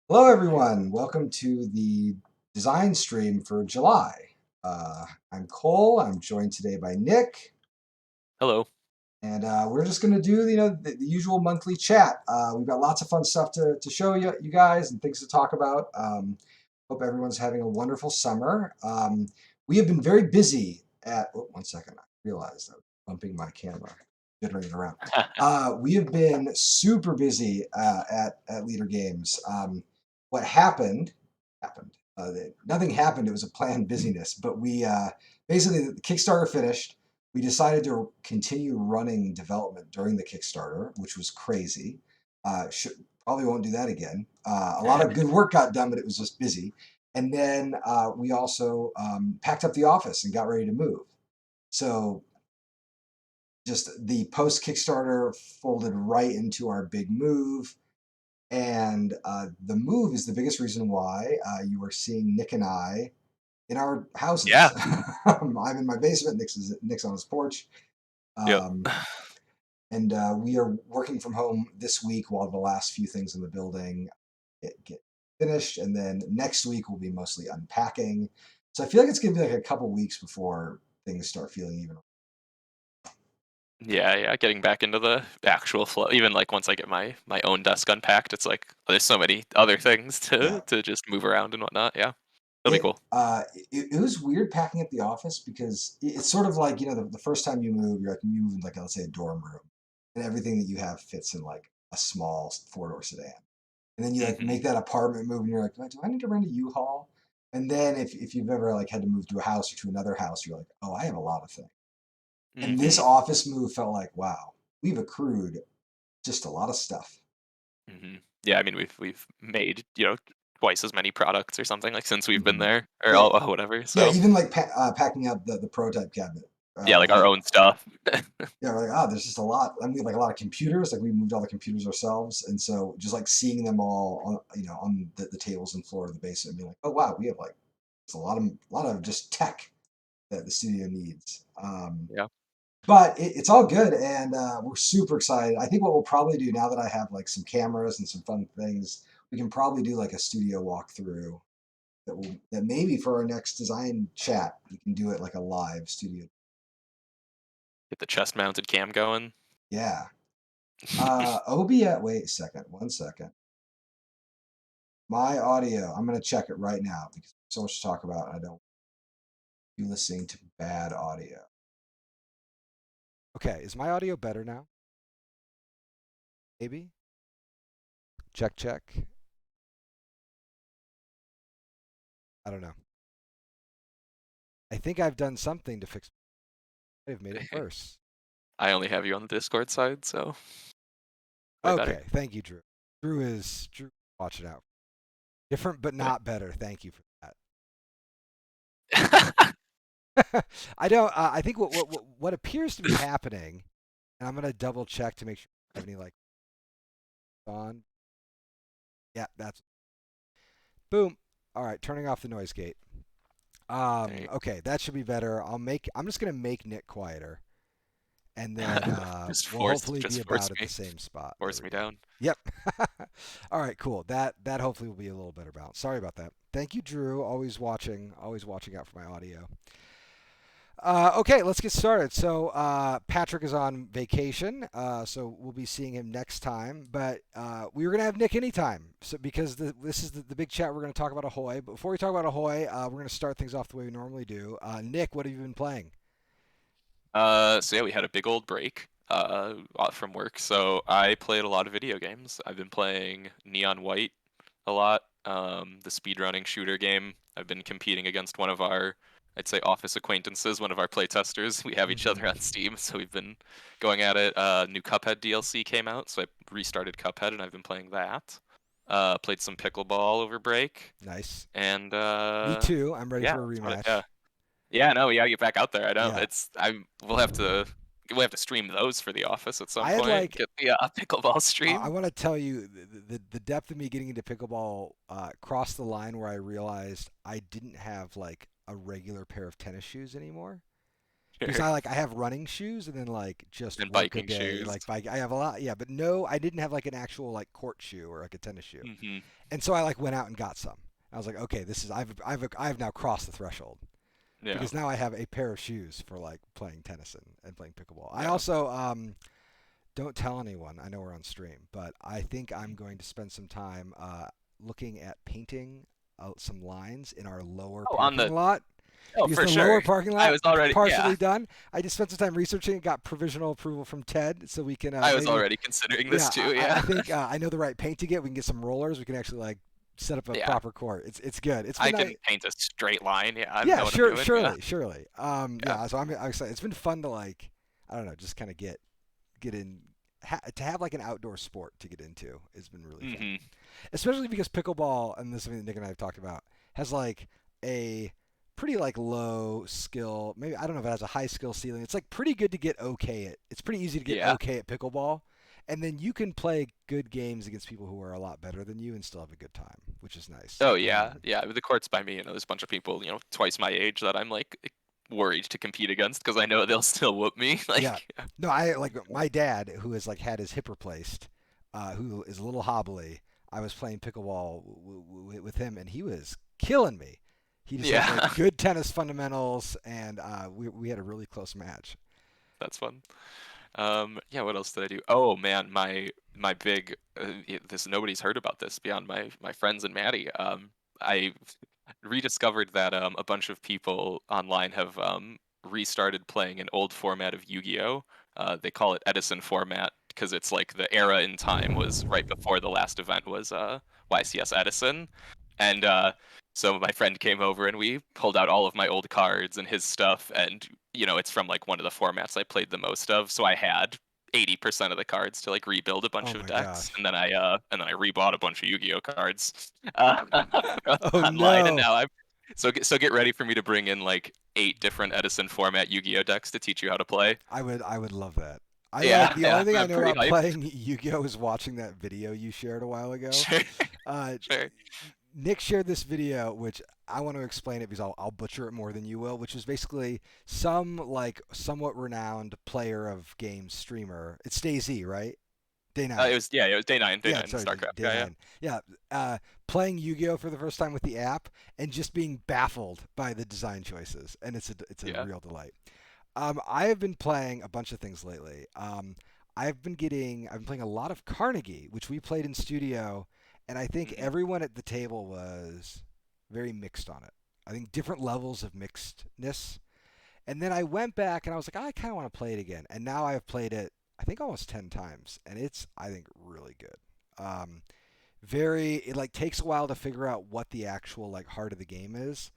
Hello, everyone. Welcome to the design stream for July. I'm Cole. I'm joined today by Nick, Hello. and we're just going to do the usual monthly chat. We've got lots of fun stuff to show you guys and things to talk about. Hope everyone's having a wonderful summer. We have been very busy at. Oh, one second. I realized I was bumping my camera, jittering it around. We have been super busy at Leader Games. What happened. Nothing happened. It was a planned busyness, but we basically the Kickstarter finished. We decided to continue running development during the Kickstarter, which was crazy. Probably won't do that again. A lot of good work got done, but it was just busy. And then we also packed up the office and got ready to move. So just the post Kickstarter folded right into our big move. And the move is the biggest reason why you are seeing Nick and I in our houses. Yeah. I'm in my basement. Nick's on his porch. Yep. Um, and we are working from home this week while the last few things in the building get finished. And then next week will be mostly unpacking. So I feel like it's going to be like a couple weeks before things start feeling even. Yeah. Getting back into the actual flow. Even like once I get my own desk unpacked, it's like there's so many other things to Yeah. to just move around and whatnot. Yeah. That'll be It, cool. it was weird packing up the office because it's sort of like, the first time you move, you move in like, let's say a dorm room and everything that you have fits in like a small four-door sedan. And then you like Hmm. make that apartment move and you're like, do I need to rent a U-Haul? And then if you've ever like had to move to a house or to another house, you're like, oh, I have a lot of things. And this Hmm. office move felt like, wow, we've accrued just a lot of stuff. Hmm. Yeah. I mean, we've made twice as many products or something like since we've been Mhm. there or Yeah, whatever. yeah, So even like packing up the prototype cabinet. yeah, like our Like, own stuff. yeah, we're like, oh, there's just a lot. I mean, like a lot of computers. Like we moved all the computers ourselves, and so just like seeing them all on the tables and floor of the basement, and being like, oh wow, we have like it's a lot of just tech that the studio needs. Yeah. But it's all good, and we're super excited. I think what we'll probably do now that I have like some cameras and some fun things, we can probably do like a studio walkthrough that maybe for our next design chat we can do it like a live studio. Get the chest mounted cam going. Yeah. OBS. Wait a second. One second. My audio. I'm gonna check it right now because there's so much to talk about. And I don't be listening to bad audio. Okay, is my audio better now? Maybe. Check, check. I don't know. I think I've done something to fix. I've made it worse. I only have you on the Discord side, so way better. Okay, thank you, Drew. Drew watching out. Different but not better. Thank you for that. I don't. I think what appears to be happening, and I'm gonna double check to make sure I have any like on. Yeah, that's boom. All right, turning off the noise gate. There you Okay, that should be better. I'm just gonna make Nick quieter, and then just we'll force hopefully be just force about at the me. same spot. There Force we me go. down. Yep. All right, cool. That hopefully will be a little better balance. Sorry about that. Thank you, Drew. Always watching out for my audio. Okay, let's get started. So Patrick is on vacation, so we'll be seeing him next time. But we were going to have Nick anytime, so because this is the big chat. We're going to talk about Ahoy. But before we talk about Ahoy, we're going to start things off the way we normally do. Nick, what have you been playing? So yeah, we had a big old break from work. So I played a lot of video games. I've been playing Neon White a lot, the speedrunning shooter game. I've been competing against one of our, I'd say, office acquaintances, one of our playtesters. We have each other Mm-hmm. on Steam, so we've been going at it. New Cuphead DLC came out, so I restarted Cuphead, and I've been playing that. Played some pickleball over break, Nice. and Me too. I'm ready yeah, for a that's about it. rematch. Yeah. Yeah, no, we gotta get back out there. I know Yeah, it's I. We'll have to stream those for the office at some I had point. like Get the pickleball I stream. want to tell you the depth of me getting into pickleball crossed the line where I realized I didn't have like a regular pair of tennis shoes anymore. because Sure. I have running shoes and then like just And work a biking day shoes. like bike. I have a lot, yeah, but no, I didn't have like an actual like court shoe or like a tennis shoe, Hmm. and so I like went out and got some. I was like, okay, this is I've now crossed the threshold Yeah. because now I have a pair of shoes for like playing tennis and playing pickleball. I Yeah. also don't tell anyone. I know we're on stream, but I think I'm going to spend some time looking at painting some lines in our lower Oh, on parking the. lot Oh, because for the lower sure. parking I lot was already. Yeah. partially done. I just spent some time researching it, got provisional approval from Ted, so we can I was maybe. already considering this Yeah, too. I Yeah. think I know the right paint to get. We can get some rollers. We can actually like set up a Yeah. proper court. It's good. It's I been can paint a straight line. Yeah, I yeah, know what I'm sure, doing. Yeah. surely. Yeah. Yeah. So I'm excited. It's been fun to like I don't know, just kind of get in to have like an outdoor sport to get into. It's been really fun, Hmm. especially because pickleball, and this is something that Nick and I have talked about, has like a pretty like low skill. Maybe I don't know if it has a high skill ceiling. It's like pretty good to get okay at. It's pretty easy to get Yeah. okay at pickleball, and then you can play good games against people who are a lot better than you and still have a good time, which is nice. Oh yeah. Yeah. The court's by me. There's a bunch of people, twice my age that I'm like worried to compete against because I know they'll still whoop me. Yeah. Like. No, I like my dad who has like had his hip replaced, who is a little hobbly. I was playing pickleball with him, and he was killing me. He just has like Yeah. good tennis fundamentals, and we had a really close match. That's fun. Yeah, what else did I do? Oh man, my big this nobody's heard about this beyond my friends and Maddie. I rediscovered that a bunch of people online have restarted playing an old format of Yu-Gi-Oh. They call it Edison format because it's like the era in time was right before the last event was YCS Edison, and so my friend came over and we pulled out all of my old cards and his stuff, and it's from like one of the formats I played the most of, so I had 80% of the cards to like rebuild a bunch Oh of my decks, gosh. and then I rebought a bunch of Yu-Gi-Oh cards Oh online, and no. now so get ready for me to bring in like 8 different Edison format Yu-Gi-Oh decks to teach you how to play. I would love that. I like Yeah, the yeah, only thing I I'm know pretty about hyped. playing Yu-Gi-Oh is watching that video you shared a while ago. Sure, Uh, sure. Nick shared this video, which I want to explain it because I'll butcher it more than you will, which is basically some like somewhat renowned player of games streamer. It's DayZ, right? Day It nine. was yeah, it was day Yeah, nine sorry, StarCraft. day Yeah, yeah. nine. Yeah, playing Yu-Gi-Oh for the first time with the app and just being baffled by the design choices, and it's a Yeah. real delight. I have been playing a bunch of things lately. I've been playing a lot of Carnegie, which we played in studio, and I think Hmm. everyone at the table was very mixed on it. I think different levels of mixedness. And then I went back and I was like, I kind of want to play it again. And now I've played it, I think almost 10 times, and it's I think really good. Um, it like takes a while to figure out what the actual like heart of the game is.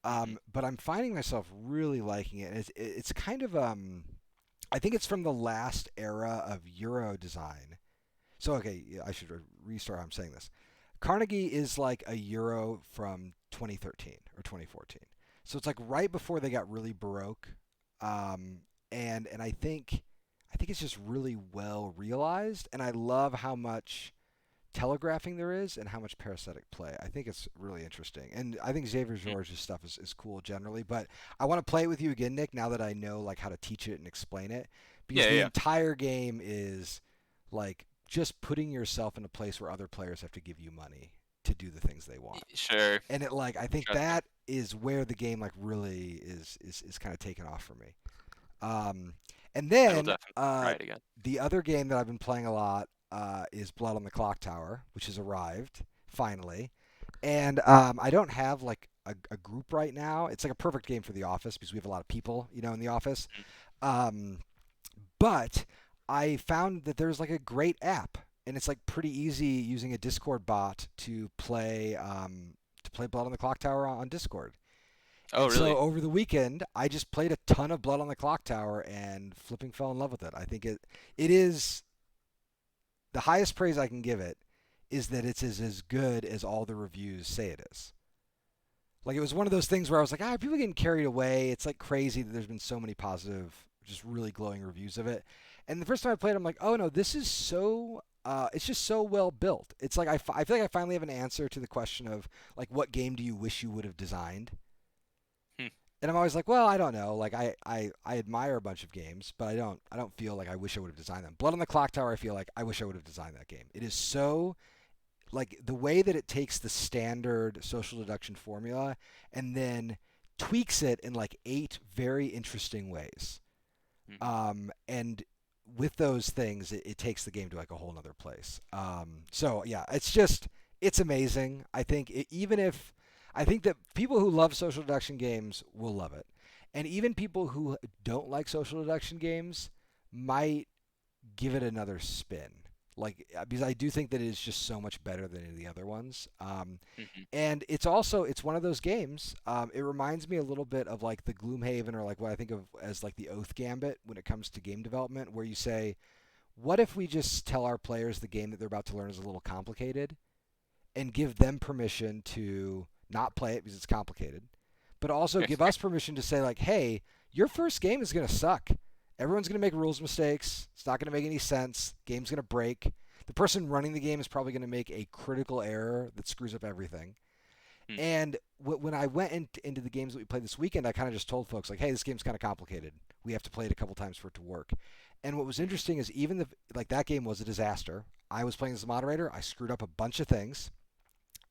Hmm. But I'm finding myself really liking it. It's kind of I think it's from the last era of Euro design. So okay, I should restart how I'm saying this. Carnegie is like a Euro from 2013 or 2014. So it's like right before they got really baroque, um, and I think it's just really well realized, and I love how much telegraphing there is and how much parasitic play. I think it's really interesting. And I think Xavier George's stuff is cool generally, but I want to play it with you again, Nick, now that I know like how to teach it and explain it. Because Yeah, the yeah, entire game is like just putting yourself in a place where other players have to give you money to do the things they yeah. want. Sure. And it like I think Interesting. that is where the game like really is kind of taken off for me. Um, and I will then definitely try it again. the other game that I've been playing a lot is Blood on the Clock Tower, which has arrived finally. And I don't have like a group right now. It's like a perfect game for the office because we have a lot of people, in the office. Um, but I found that there's like a great app, and it's like pretty easy using a Discord bot to play Blood on the Clock Tower on Discord. Oh, And so really? over the weekend, I just played a ton of Blood on the Clock Tower and flipping fell in love with it. I think it is the highest praise I can give it is that it's as good as all the reviews say it is. Like it was one of those things where I was like, people getting carried away. It's like crazy that there's been so many positive, just really glowing reviews of it. And the first time I played, I'm like, oh no, this is so. It's just so well built. It's like I feel like I finally have an answer to the question of like, what game do you wish you would have designed? Hmm. And I'm always like, well, I don't know. Like I admire a bunch of games, but I don't feel like I wish I would have designed them. Blood on the Clock Tower, I feel like I wish I would have designed that game. It is so like the way that it takes the standard social deduction formula and then tweaks it in like 8 very interesting ways. And with those things, it takes the game to like a whole nother place. So yeah, it's amazing. I think I think that people who love social deduction games will love it, and even people who don't like social deduction games might give it another spin. Like because I do think that it is just so much better than any of the other ones. And it's one of those games. It reminds me a little bit of like the Gloomhaven or like what I think of as like the Oath Gambit when it comes to game development, where you say, what if we just tell our players the game that they're about to learn is a little complicated, and give them permission to not play it because it's complicated, but also give us permission to say like, hey, your first game is gonna suck. Everyone's going to make rules mistakes. It's not going to make any sense. Game's going to break. The person running the game is probably going to make a critical error that screws up everything. And when I went into the games that we played this weekend, I kind of just told folks like, hey, this game's kind of complicated. We have to play it a couple times for it to work. And what was interesting is even that game was a disaster. I was playing as a moderator. I screwed up a bunch of things.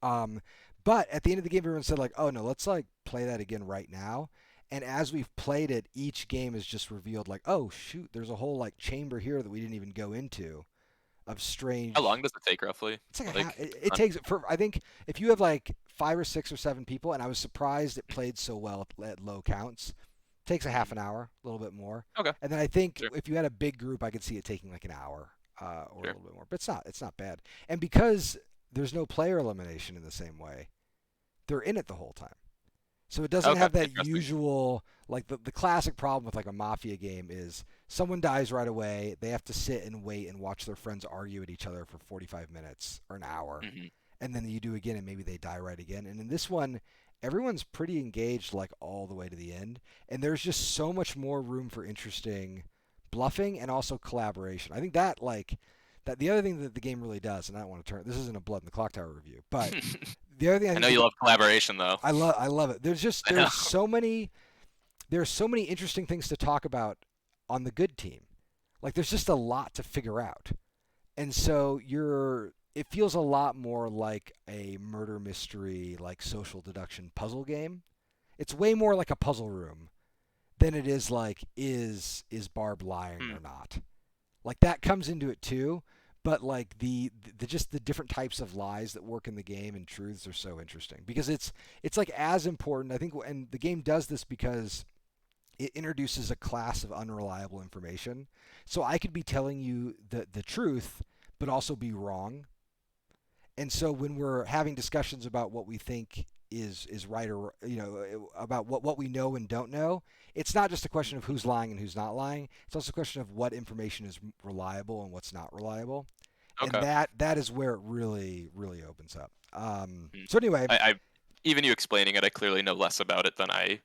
But at the end of the game, everyone said like, oh no, let's like play that again right now. And as we've played it, each game has just revealed like, oh shoot, there's a whole like chamber here that we didn't even go into, of strange. How long does it take roughly? It's like it takes for I think if you have like 5 or 6 or 7 people, and I was surprised it played so well at low counts. It takes a half an hour, a little bit more. Okay. And then I think if you had a big group, I could see it taking like an hour or a little bit more. But it's not bad. And because there's no player elimination in the same way, they're in it the whole time. So it doesn't have that usual, like the classic problem with like a Mafia game is someone dies right away, they have to sit and wait and watch their friends argue at each other for 45 minutes or an hour, and then you do again and maybe they die right again. And in this one, everyone's pretty engaged like all the way to the end, and there's just so much more room for interesting bluffing and also collaboration. I think that the other thing that the game really does, and I don't want to this isn't a Blood in the Clock Tower review, but the other thing I know you love collaboration though. I love it. There's so many interesting things to talk about on the good team. Like there's just a lot to figure out. And so it feels a lot more like a murder mystery, like social deduction puzzle game. It's way more like a puzzle room than it is like is Barb lying or not. Like that comes into it too, but like the just the different types of lies that work in the game and truths are so interesting because it's like as important, I think, and the game does this because it introduces a class of unreliable information. So I could be telling you the truth, but also be wrong. And so when we're having discussions about what we think is right or about what we know and don't know, it's not just a question of who's lying and who's not lying. It's also a question of what information is reliable and what's not reliable. Okay. And that is where it really opens up. So anyway, I even you explaining it, I clearly know less about it than I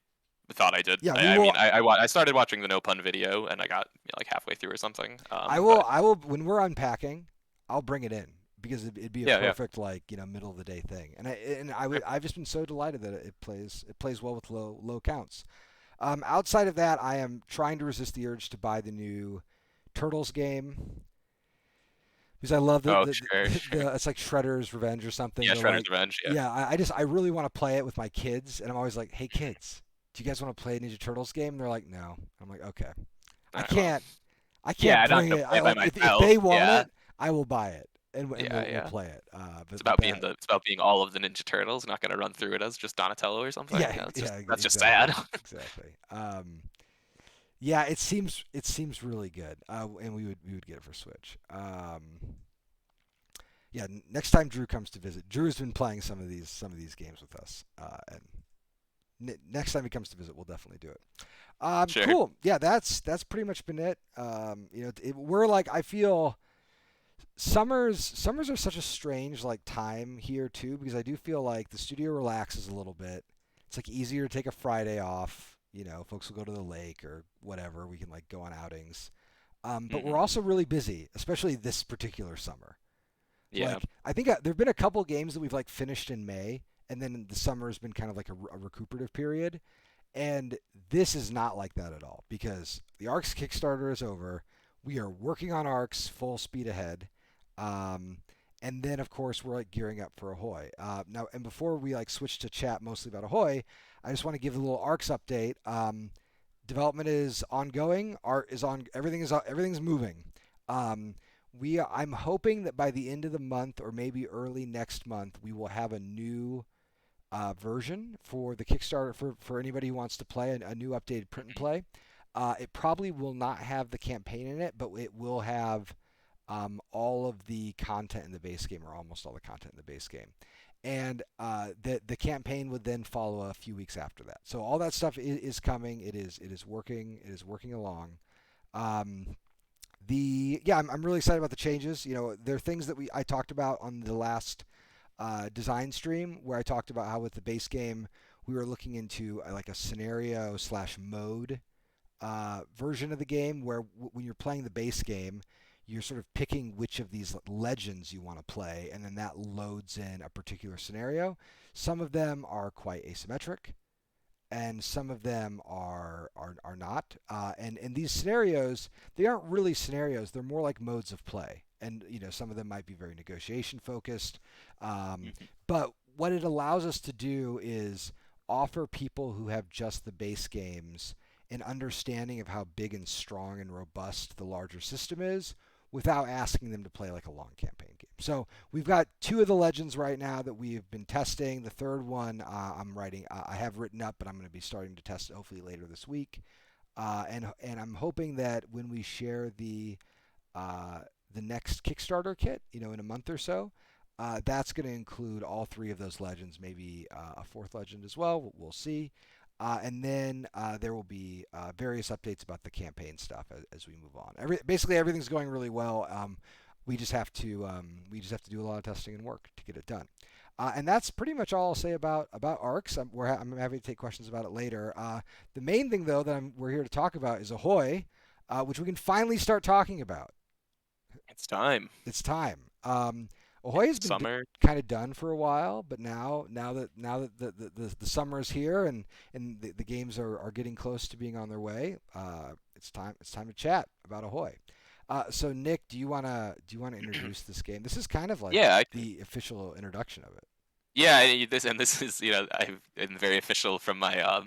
thought I did. Yeah, I started watching the No Pun video and I got like halfway through or something. I will when we're unpacking, I'll bring it in. Because it'd be a perfect middle of the day thing, I've just been so delighted that it plays well with low counts. Outside of that, I am trying to resist the urge to buy the new Turtles game because I love it's like Shredder's Revenge or something. Yeah, Shredder's Revenge. Yeah. I really want to play it with my kids, and I'm always like, hey kids, do you guys want to play a Ninja Turtles game? And they're like, no. I'm like, okay, I can't bring it. If they want it, I will buy it. And we'll play it. It's about being all of the Ninja Turtles, not going to run through it as just Donatello or something. That's just sad. Exactly. It seems really good, and we would get it for Switch. Next time Drew comes to visit, Drew's been playing some of these games with us, and next time he comes to visit, we'll definitely do it. Sure. Cool. Yeah, that's pretty much been it. We're like, I feel. Summers are such a strange time here too, because I do feel like the studio relaxes a little bit. It's like easier to take a Friday off. Folks will go to the lake or whatever. We can go on outings. But we're also really busy, especially this particular summer. Yeah. I think there've been a couple games that we've finished in May, and then the summer has been kind of like a recuperative period. And this is not like that at all because the ARCS Kickstarter is over. We are working on ARCS full speed ahead. Um, and then, of course, we're like gearing up for Ahoy. Now, and before we like switch to chat mostly about Ahoy, I just want to give a little ARCS update. Development is ongoing. Art is on. Everything's moving. I'm hoping that by the end of the month or maybe early next month, we will have a new version for the Kickstarter for anybody who wants to play a new updated print and play. It probably will not have the campaign in it, but it will have all of the content in the base game, or almost all the content in the base game. And the campaign would then follow a few weeks after that. So all that stuff is coming. It is working. It is working along. Um, I'm really excited about the changes. There are things that I talked about on the last design stream where I talked about how with the base game we were looking into like a scenario / mode version of the game where when you're playing the base game, you're sort of picking which of these legends you want to play, and then that loads in a particular scenario. Some of them are quite asymmetric, and some of them are not. And these scenarios, they aren't really scenarios; they're more like modes of play. And some of them might be very negotiation focused. But what it allows us to do is offer people who have just the base games an understanding of how big and strong and robust the larger system is without asking them to play like a long campaign game. So we've got 2 of the legends right now that we've been testing. The third one I have written up, but I'm going to be starting to test it hopefully later this week. And I'm hoping that when we share the next Kickstarter kit, in a month or so, that's going to include all 3 of those legends, maybe a 4th legend as well. We'll see. And then there will be various updates about the campaign stuff as we move on. Basically, everything's going really well. We just have to do a lot of testing and work to get it done. And that's pretty much all I'll say about ARCs. I'm happy to take questions about it later. The main thing, though, that we're here to talk about is Ahoy, which we can finally start talking about. It's time. It's time. Ahoy has been Summer. kind of done for a while, but now that the summer is here and the games are getting close to being on their way, it's time to chat about Ahoy. So Nick, do you wanna introduce this game? This is kind of like the official introduction of it. Yeah, this is I've been very official from my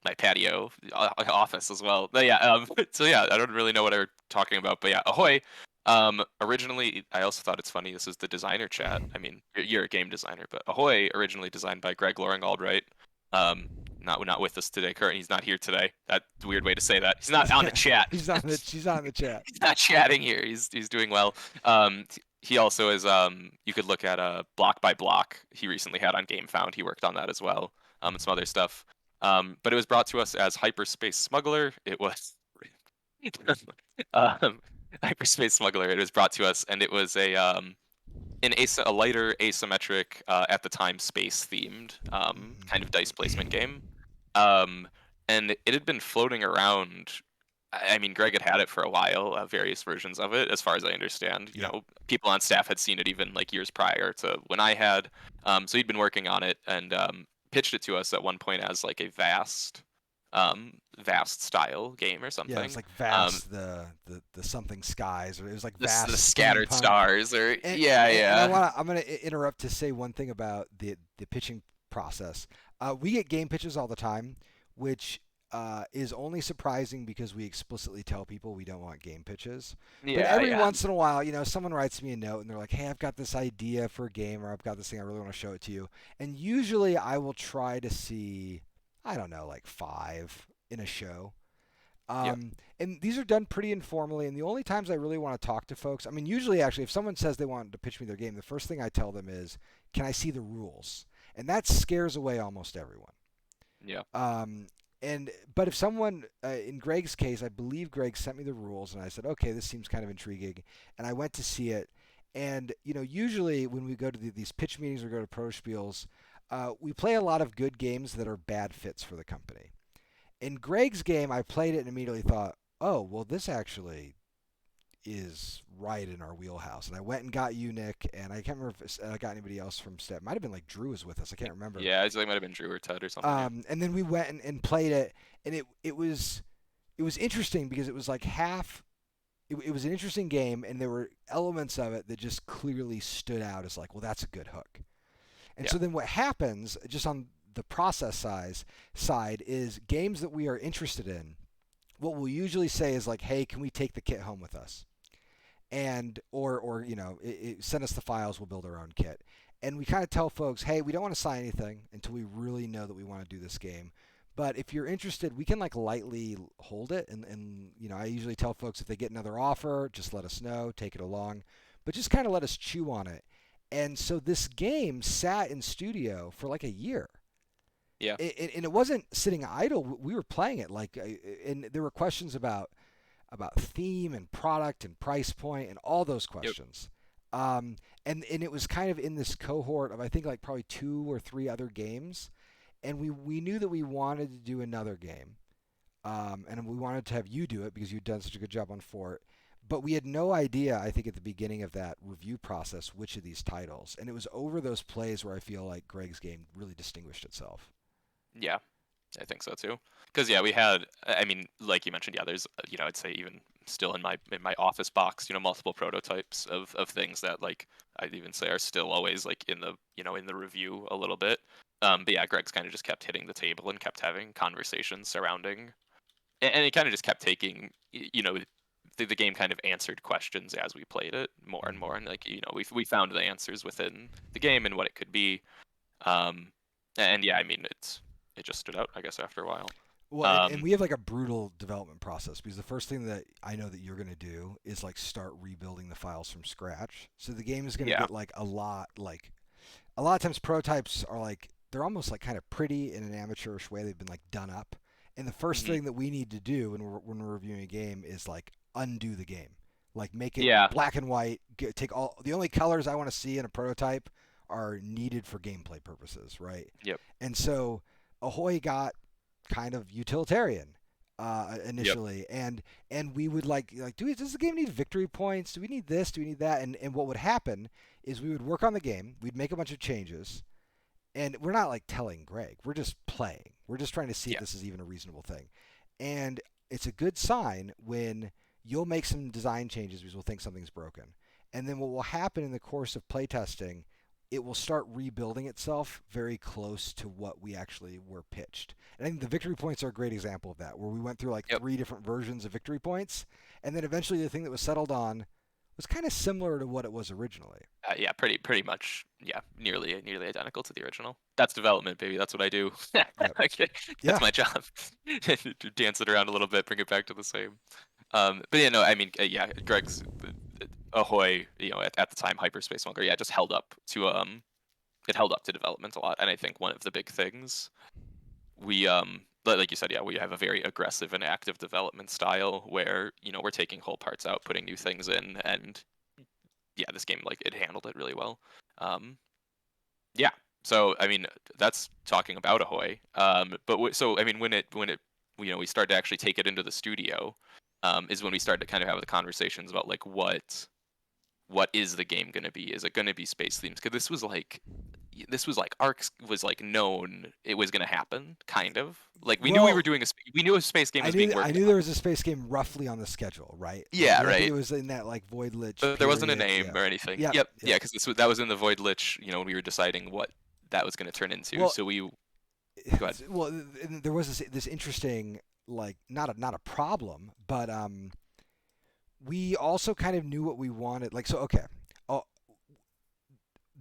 my patio office as well. But yeah, so yeah, I don't really know what I'm talking about, but yeah, Ahoy. Originally, I also thought it's funny. This is the designer chat. I mean, you're a game designer, but Ahoy originally designed by Greg Loring Albright. Not with us today. Currently, he's not here today. That's a weird way to say that. He's not on the chat. He's not in the chat. He's not chatting here. He's doing well. He also is. You could look at Block by Block. He recently had on GameFound. He worked on that as well. And some other stuff. But it was brought to us as Hyperspace Smuggler. It was. Hyperspace Smuggler. It was brought to us, and it was a lighter asymmetric at the time space themed kind of dice placement game. And it had been floating around. I mean, Greg had it for a while, various versions of it, as far as I understand. People on staff had seen it even like years prior to when I had. So he'd been working on it and pitched it to us at one point as like a vast style game or something. Yeah, it's like vast, the something skies, or it was like vast the scattered steampunk. Stars, or And I'm gonna interrupt to say one thing about the pitching process. We get game pitches all the time, which is only surprising because we explicitly tell people we don't want game pitches. But every once in a while, someone writes me a note and they're like, "Hey, I've got this idea for a game, or I've got this thing I really want to show it to you." And usually I will try to see, I don't know, like 5 in a show. And these are done pretty informally, and the only times I really want to talk to folks, I mean, usually actually if someone says they want to pitch me their game, the first thing I tell them is, can I see the rules? And that scares away almost everyone. Yeah. But if someone, in Greg's case, I believe Greg sent me the rules, and I said, okay, this seems kind of intriguing, and I went to see it. And usually when we go to these pitch meetings or go to pro spiels, we play a lot of good games that are bad fits for the company. In Greg's game, I played it and immediately thought, oh, well, this actually is right in our wheelhouse. And I went and got you, Nick, and I can't remember if I got anybody else from Step. Might have been like Drew was with us. I can't remember. Yeah, I think it might have been Drew or Ted or something. And then we went and played it, and it was interesting because it was like it was an interesting game, and there were elements of it that just clearly stood out as like, well, that's a good hook. And so then what happens, just on the process side, is games that we are interested in, what we'll usually say is like, hey, can we take the kit home with us? And or send us the files, we'll build our own kit. And we kind of tell folks, hey, we don't want to sign anything until we really know that we want to do this game. But if you're interested, we can like lightly hold it. And I usually tell folks if they get another offer, just let us know, take it along. But just kind of let us chew on it. And so this game sat in studio for like a year. Yeah. And it wasn't sitting idle. We were playing it and there were questions about theme and product and price point and all those questions. And it was kind of in this cohort of I think like probably 2 or 3 other games, and we knew that we wanted to do another game, and we wanted to have you do it because you'd done such a good job on Fort. But we had no idea, I think, at the beginning of that review process, which of these titles. And it was over those plays where I feel like Greg's game really distinguished itself. Yeah, I think so too. Because we had, I mean, like you mentioned, there's, I'd say even still in my office box, multiple prototypes of things that like I'd even say are still always like in the in the review a little bit. But yeah, Greg's kind of just kept hitting the table and kept having conversations surrounding, and it kind of just kept taking, the game kind of answered questions as we played it more and more, and like we found the answers within the game and what it could be. And yeah, I mean it just stood out, I guess, after a while. Well, and we have like a brutal development process because the first thing that I know that you're going to do is like start rebuilding the files from scratch. So the game is going to get like a lot of times prototypes are like they're almost like kind of pretty in an amateurish way. They've been like done up. And the first thing that we need to do when we're reviewing a game is like undo the game. Like make it black and white, take all the only colors I want to see in a prototype are needed for gameplay purposes, right? Yep. And so Ahoy got kind of utilitarian initially, and we would like does the game need victory points? Do we need this? Do we need that? And what would happen is we would work on the game, we'd make a bunch of changes, and we're not like telling Greg, we're just playing. We're just trying to see if this is even a reasonable thing. And it's a good sign when you'll make some design changes because we'll think something's broken. And then what will happen in the course of playtesting, it will start rebuilding itself very close to what we actually were pitched. And I think the victory points are a great example of that, where we went through like 3 different versions of victory points, and then eventually the thing that was settled on was kind of similar to what it was originally. Yeah, pretty much. Yeah, nearly identical to the original. That's development, baby. That's what I do. That's my job. Dance it around a little bit, bring it back to the same. But I mean, Greg's Ahoy, at the time, Hyperspace Smuggler, just held up to it held up to development a lot, and I think one of the big things we like you said, we have a very aggressive and active development style where we're taking whole parts out, putting new things in, and this game it handled it really well. So I mean that's talking about Ahoy. So I mean when it we started to actually take it into the studio, is when we started to kind of have the conversations about like what is the game going to be? Is it going to be space themes? Because this was like Ark was like known it was going to happen, kind of like we knew we were doing we knew a space game was being worked on. I knew there was a space game roughly on the schedule, right? Yeah, right. It was in that like Void Lich. But there wasn't a name or anything. Yep. Yeah, because that was in the Void Lich. When we were deciding what that was going to turn into. Well, so we go ahead. Well, there was this interesting like not a problem, but we also kind of knew what we wanted. Like so, okay.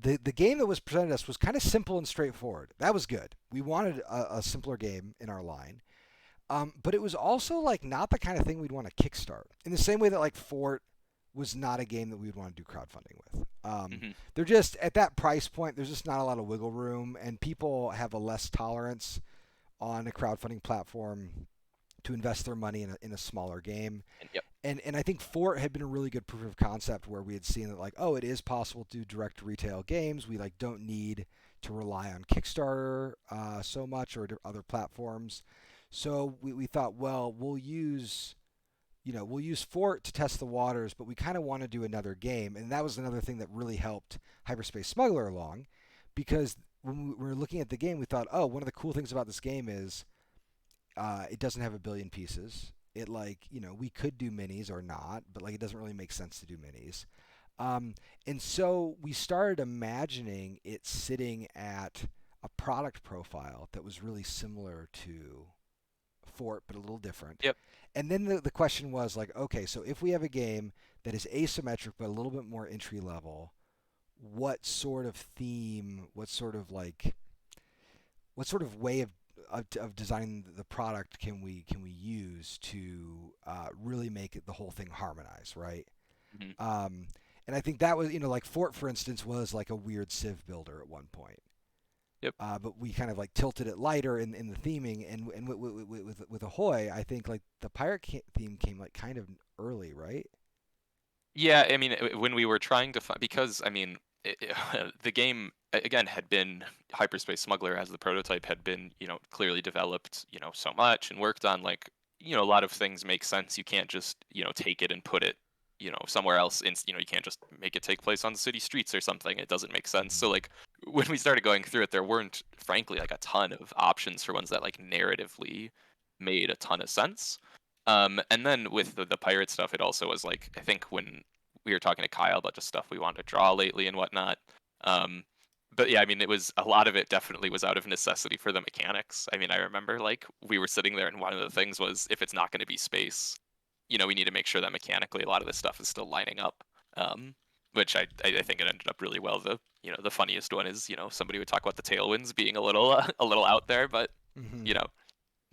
The game that was presented to us was kind of simple and straightforward. That was good. We wanted a simpler game in our line. But it was also like not the kind of thing we'd want to kickstart. In the same way that like Fort was not a game that we would want to do crowdfunding with. They're just at that price point, there's just not a lot of wiggle room, and people have a less tolerance on a crowdfunding platform to invest their money in a smaller game. And I think Fort had been a really good proof of concept where we had seen that like, oh, it is possible to do direct retail games. We like don't need to rely on Kickstarter so much or other platforms. So we thought, well, we'll use we'll use Fort to test the waters, but we kind of want to do another game. And that was another thing that really helped Hyperspace Smuggler along, because when we were looking at the game, we thought, oh, one of the cool things about this game is it doesn't have a billion pieces. It we could do minis or not, but it doesn't really make sense to do minis. And so we started imagining it sitting at a product profile that was really similar to Fort, but a little different. Yep. And then the question was okay, so if we have a game that is asymmetric but a little bit more entry level, what sort of theme, what sort of way of designing the product can we use to really make the whole thing harmonize, right? Mm-hmm. And I think that was Fort, for instance, was like a weird Civ builder at one point. Yep. But we kind of tilted it lighter in the theming, and with Ahoy, I think the pirate theme came kind of early, right? Yeah, I mean, when we were trying to find, because I mean, the game again had been Hyperspace Smuggler as the prototype had been, clearly developed, so much and worked on. A lot of things make sense. You can't just, take it and put it, somewhere else. You can't just make it take place on the city streets or something. It doesn't make sense. So when we started going through it, there weren't, frankly, a ton of options for ones that narratively made a ton of sense. And then with the pirate stuff, it also was I think when we were talking to Kyle about just stuff we wanted to draw lately and whatnot. But yeah, I mean, it was a lot of it definitely was out of necessity for the mechanics. I mean, I remember we were sitting there and one of the things was if it's not going to be space, we need to make sure that mechanically a lot of this stuff is still lining up. Which I think it ended up really well. The funniest one is somebody would talk about the tailwinds being a little out there, but Mm-hmm.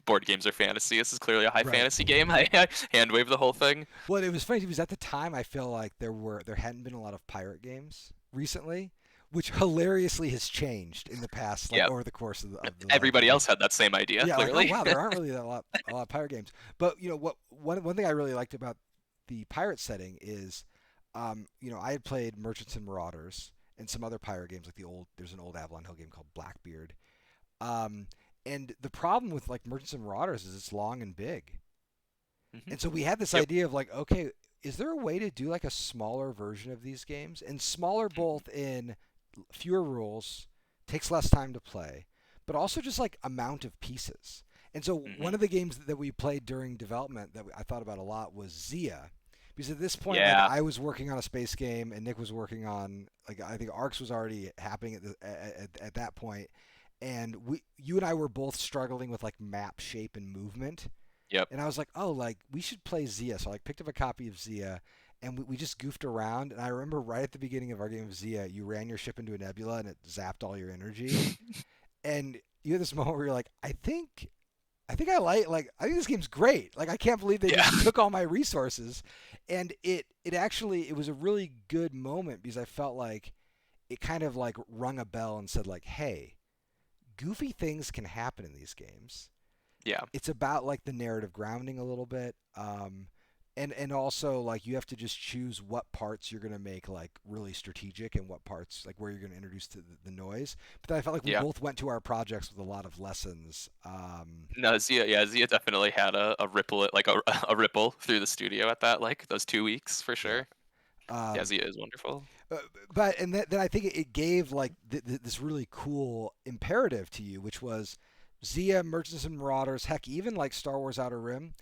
Board games are fantasy. This is clearly a high Right. fantasy game. I hand wave the whole thing. Well, it was funny because at the time I feel like there hadn't been a lot of pirate games recently, which hilariously has changed in the past, Yeah, over the course of the everybody else had that same idea. yeah, Clearly. oh wow, there aren't really a lot of pirate games. But one thing I really liked about the pirate setting is, I had played Merchants and Marauders and some other pirate games there's an old Avalon Hill game called Blackbeard. And the problem with Merchants and Marauders is it's long and big. Mm-hmm. And so we had this Yep. idea of okay, is there a way to do a smaller version of these games? And smaller both in fewer rules, takes less time to play, but also just amount of pieces. And so Mm-hmm. one of the games that we played during development that I thought about a lot was Zia. Because at this point, Yeah. I was working on a space game, and Nick was working on I think Arcs was already happening at that point, and you and I were both struggling with map shape and movement. Yep. And I was like, oh, we should play Zia. So I picked up a copy of Zia, and we just goofed around. And I remember right at the beginning of our game of Zia, you ran your ship into a nebula, and it zapped all your energy. And you had this moment where you're like, I think I think I think this game's great. I can't believe they just took all my resources, and it was a really good moment because I felt like it kind of rung a bell and said hey, goofy things can happen in these games. Yeah. It's about the narrative grounding a little bit, and also you have to just choose what parts you're gonna make really strategic and what parts where you're gonna introduce the noise. But then I felt like we both went to our projects with a lot of lessons. No, Zia definitely had a ripple, a ripple through the studio at that those 2 weeks for sure. Yeah, Zia is wonderful. But then I think it gave this really cool imperative to you, which was Zia, Merchants and Marauders, heck, even Star Wars Outer Rim.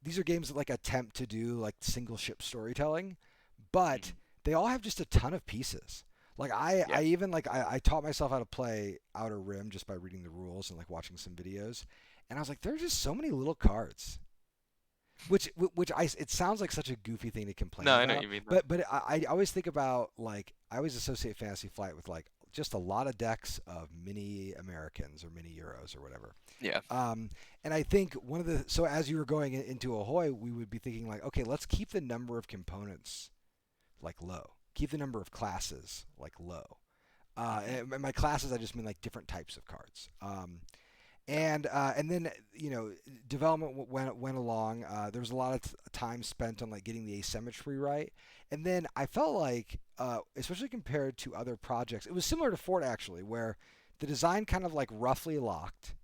These are games that attempt to do single ship storytelling, but they all have just a ton of pieces. I even I taught myself how to play Outer Rim just by reading the rules and watching some videos, and I was like, there are just so many little cards. Which it sounds like such a goofy thing to complain about. No, I know what you mean. But I always think about I always associate Fantasy Flight with just a lot of decks of mini Americans or mini Euros or whatever. Yeah. And I think so as you were going into Ahoy, we would be thinking okay, let's keep the number of components low. Keep the number of classes low. And by classes, I just mean different types of cards. And then development went along. There was a lot of time spent on getting the asymmetry right, and then I felt especially compared to other projects, it was similar to Fort actually, where the design kind of roughly locked,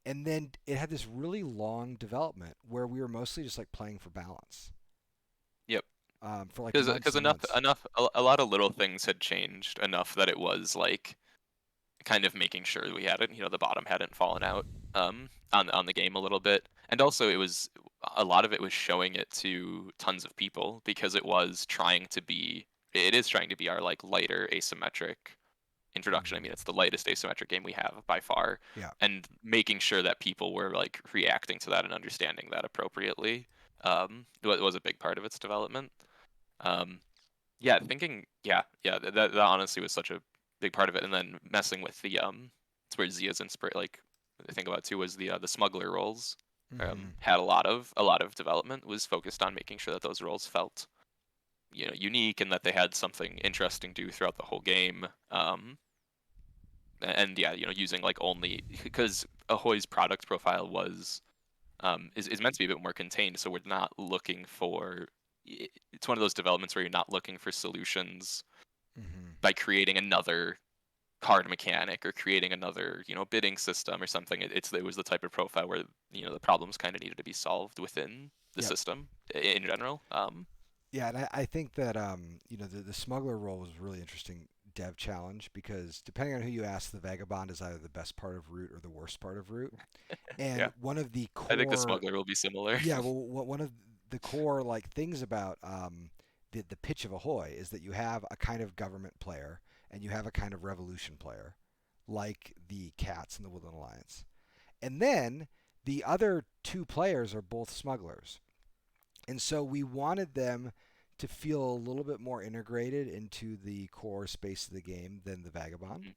And then it had this really long development where we were mostly just like playing for balance Yep. for like months Because and months. a lot of little things had changed enough that it was like kind of making sure we hadn't, the bottom hadn't fallen out on the game a little bit. And also it was a lot of it was showing it to tons of people because it is trying to be our like lighter asymmetric introduction. I mean, it's the lightest asymmetric game we have by far, Yeah. and making sure that people were like reacting to that and understanding that appropriately was a big part of its development. Um, yeah, that honestly was such a big part of it. And then messing with it's where Zia's inspired. Like I think about too was the smuggler roles. Had a lot of development was focused on making sure that those roles felt unique and that they had something interesting to do throughout the whole game. And yeah, using like only because Ahoy's product profile is meant to be a bit more contained, so we're not looking for. It's one of those developments where you're not looking for solutions by creating another card mechanic or creating another bidding system or something. It was the type of profile where the problems kind of needed to be solved within the Yep. system in general. Yeah, and I think that the smuggler role was a really interesting dev challenge because depending on who you ask, the vagabond is either the best part of root or the worst part of root. And Yeah, one of the I think the core, smuggler will be similar. yeah, well, one of the core like things about the pitch of Ahoy is that you have a kind of government player and you have a kind of revolution player, like the Cats and the Woodland Alliance, and then the other two players are both smugglers. And so we wanted them to feel a little bit more integrated into the core space of the game than the Vagabond.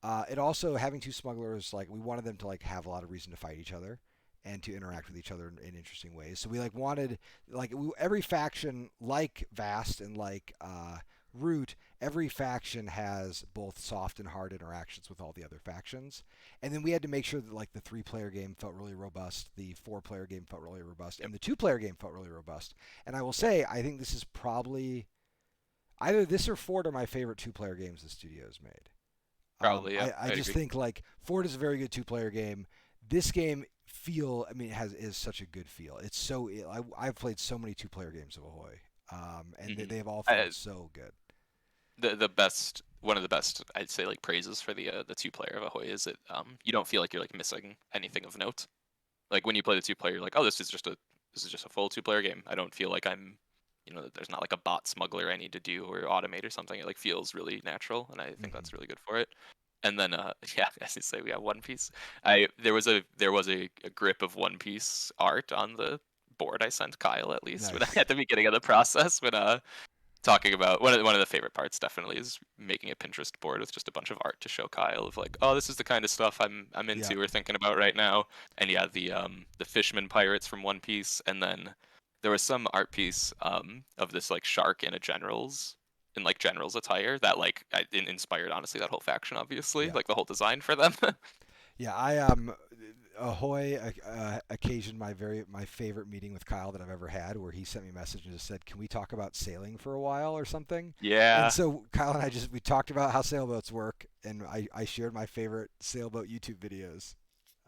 Mhm. It also having two smugglers, like we wanted them to like have a lot of reason to fight each other and to interact with each other in interesting ways. So we like wanted every faction like Vast and like Root. Every faction has both soft and hard interactions with all the other factions, and then we had to make sure that like the 3-player game felt really robust, the 4-player game felt really robust, Yep. and the 2-player game felt really robust. And I will say, I think this is probably either this or Fort are my favorite 2-player games the studio's made. Probably, yeah. I I'd just agree. think like Ford is a very good 2-player game. This game I mean, is such a good feel. It's so I've played so many 2-player games of Ahoy, and Mhm. they have all I, felt so good. the best one of the best I'd say like praises for the 2 player of Ahoy is that you don't feel like you're like missing anything of note. Like when you play the 2 player, you're like, oh, this is just a full 2-player game. I don't feel like there's not like a bot smuggler I need to do or automate or something. It like feels really natural, and I think Mm-hmm. that's really good for it. And then yeah, as you say, we have One Piece. There was a grip of One Piece art on the board I sent Kyle at least when Nice. at the beginning of the process when talking about one of the favorite parts definitely is making a Pinterest board with just a bunch of art to show Kyle of like, oh, this is the kind of stuff I'm Yeah. into or thinking about right now. And yeah, the fisherman pirates from One Piece, and then there was some art piece of this like shark in like general's attire that like inspired honestly that whole faction, obviously, Yeah. like the whole design for them. Yeah. Ahoy occasioned my favorite meeting with Kyle that I've ever had, where he sent me a message and just said, "Can we talk about sailing for a while or something?" And Yeah. so Kyle and I we talked about how sailboats work, and I shared my favorite sailboat YouTube videos,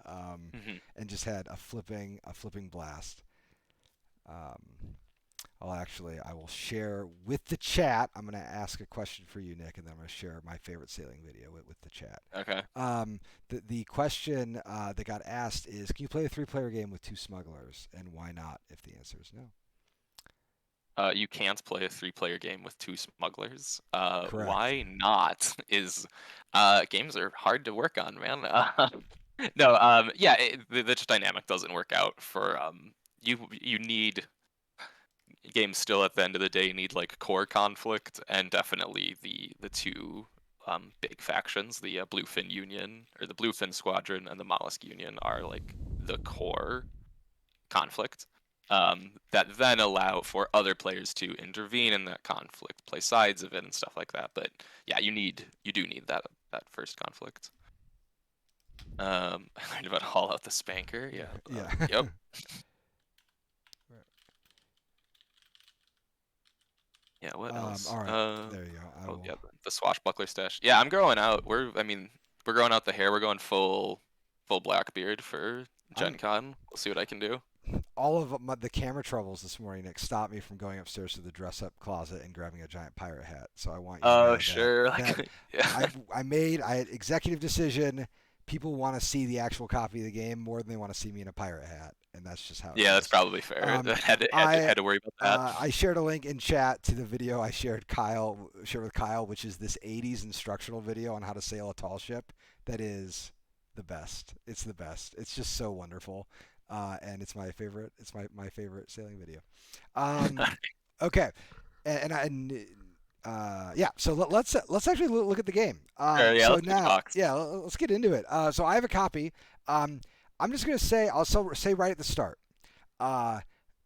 Hmm. and just had a flipping blast. Um, I will share with the chat. I'm going to ask a question for you, Nick, and then I'm going to share my favorite sailing video with the chat. Okay. The question that got asked is, can you play a 3-player game with 2 smugglers, and why not? If the answer is no. You can't play a 3-player game with 2 smugglers. Correct. Why not? Games are hard to work on, man. No, yeah, the dynamic doesn't work out for you need games still at the end of the day need like core conflict, and definitely the two big factions, the Bluefin Union or the Bluefin Squadron and the Mollusk Union are like the core conflict, that then allow for other players to intervene in that conflict, play sides of it, and stuff like that. But yeah, you do need that first conflict. I learned about Haul Out the Spanker. Yeah. Yeah. Yep. Yeah. What else? All right. There you go. I Yeah, will. the swashbuckler stash. Yeah, I'm growing out. We're growing out the hair. We're going full. full Blackbeard for Gen Con. We'll see what I can do. All of the camera troubles this morning, Nick, stopped me from going upstairs to the dress-up closet and grabbing a giant pirate hat. So I want you to know Sure. that Yeah. I made executive decision. People want to see the actual copy of the game more than they want to see me in a pirate hat, and that's just how it Yeah, that's goes. probably fair. Had to worry about that. I shared a link in chat to the video I shared with Kyle, which is this 80s instructional video on how to sail a tall ship. That is the best. It's the best. It's just so wonderful, and it's my favorite. It's my favorite sailing video. Okay, yeah. So let's actually look at the game. Sure, yeah, So let's look at the now, box. yeah, let's get into it. So I have a copy. I'm just gonna say I'll say right at the start.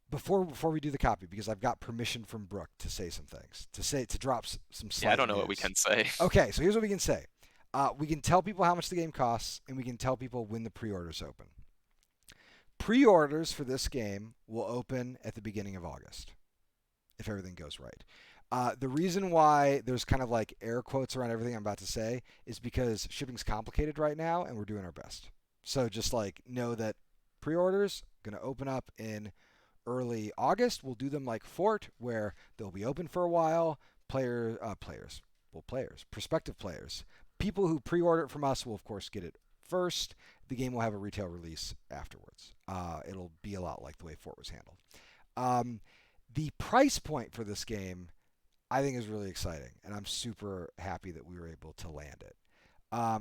Before we do the copy, because I've got permission from Brooke to say some things, to drop some slight Yeah, I don't know news. what we can say. Okay, so here's what we can say. We can tell people how much the game costs, and we can tell people when the pre-orders open. Pre-orders for this game will open at the beginning of August, if everything goes right. The reason why there's kind of like air quotes around everything I'm about to say is because shipping's complicated right now, and we're doing our best. So just like know that pre-orders going to open up in early August. We'll do them like Fort, where they'll be open for a while. Prospective players, people who pre-order it from us will of course get it first. The game will have a retail release afterwards. It'll be a lot like the way Fort was handled. The price point for this game, I think, is really exciting, and I'm super happy that we were able to land it.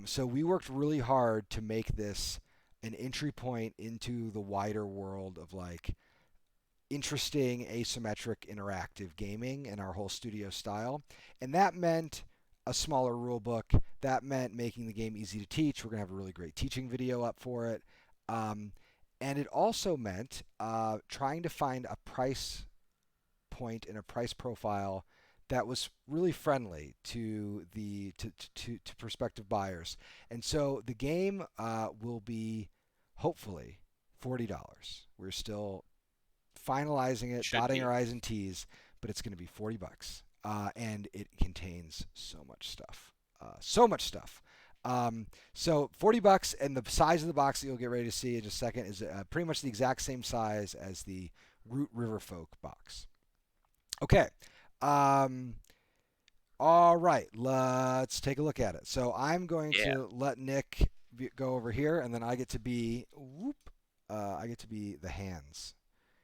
So we worked really hard to make this an entry point into the wider world of like interesting asymmetric interactive gaming and our whole studio style. And that meant a smaller rule book. That meant making the game easy to teach. We're going to have a really great teaching video up for it. And it also meant trying to find a price point and a price profile that was really friendly to prospective buyers. And so the game will be hopefully $40. We're still finalizing it, dotting our I's and T's, but it's going to be $40. And it contains so much stuff. So $40, and the size of the box that you'll get ready to see in just a second is pretty much the exact same size as the Root River Folk box. Okay. All right. Let's take a look at it. So I'm going to let Nick go over here, and then I get to be the hands.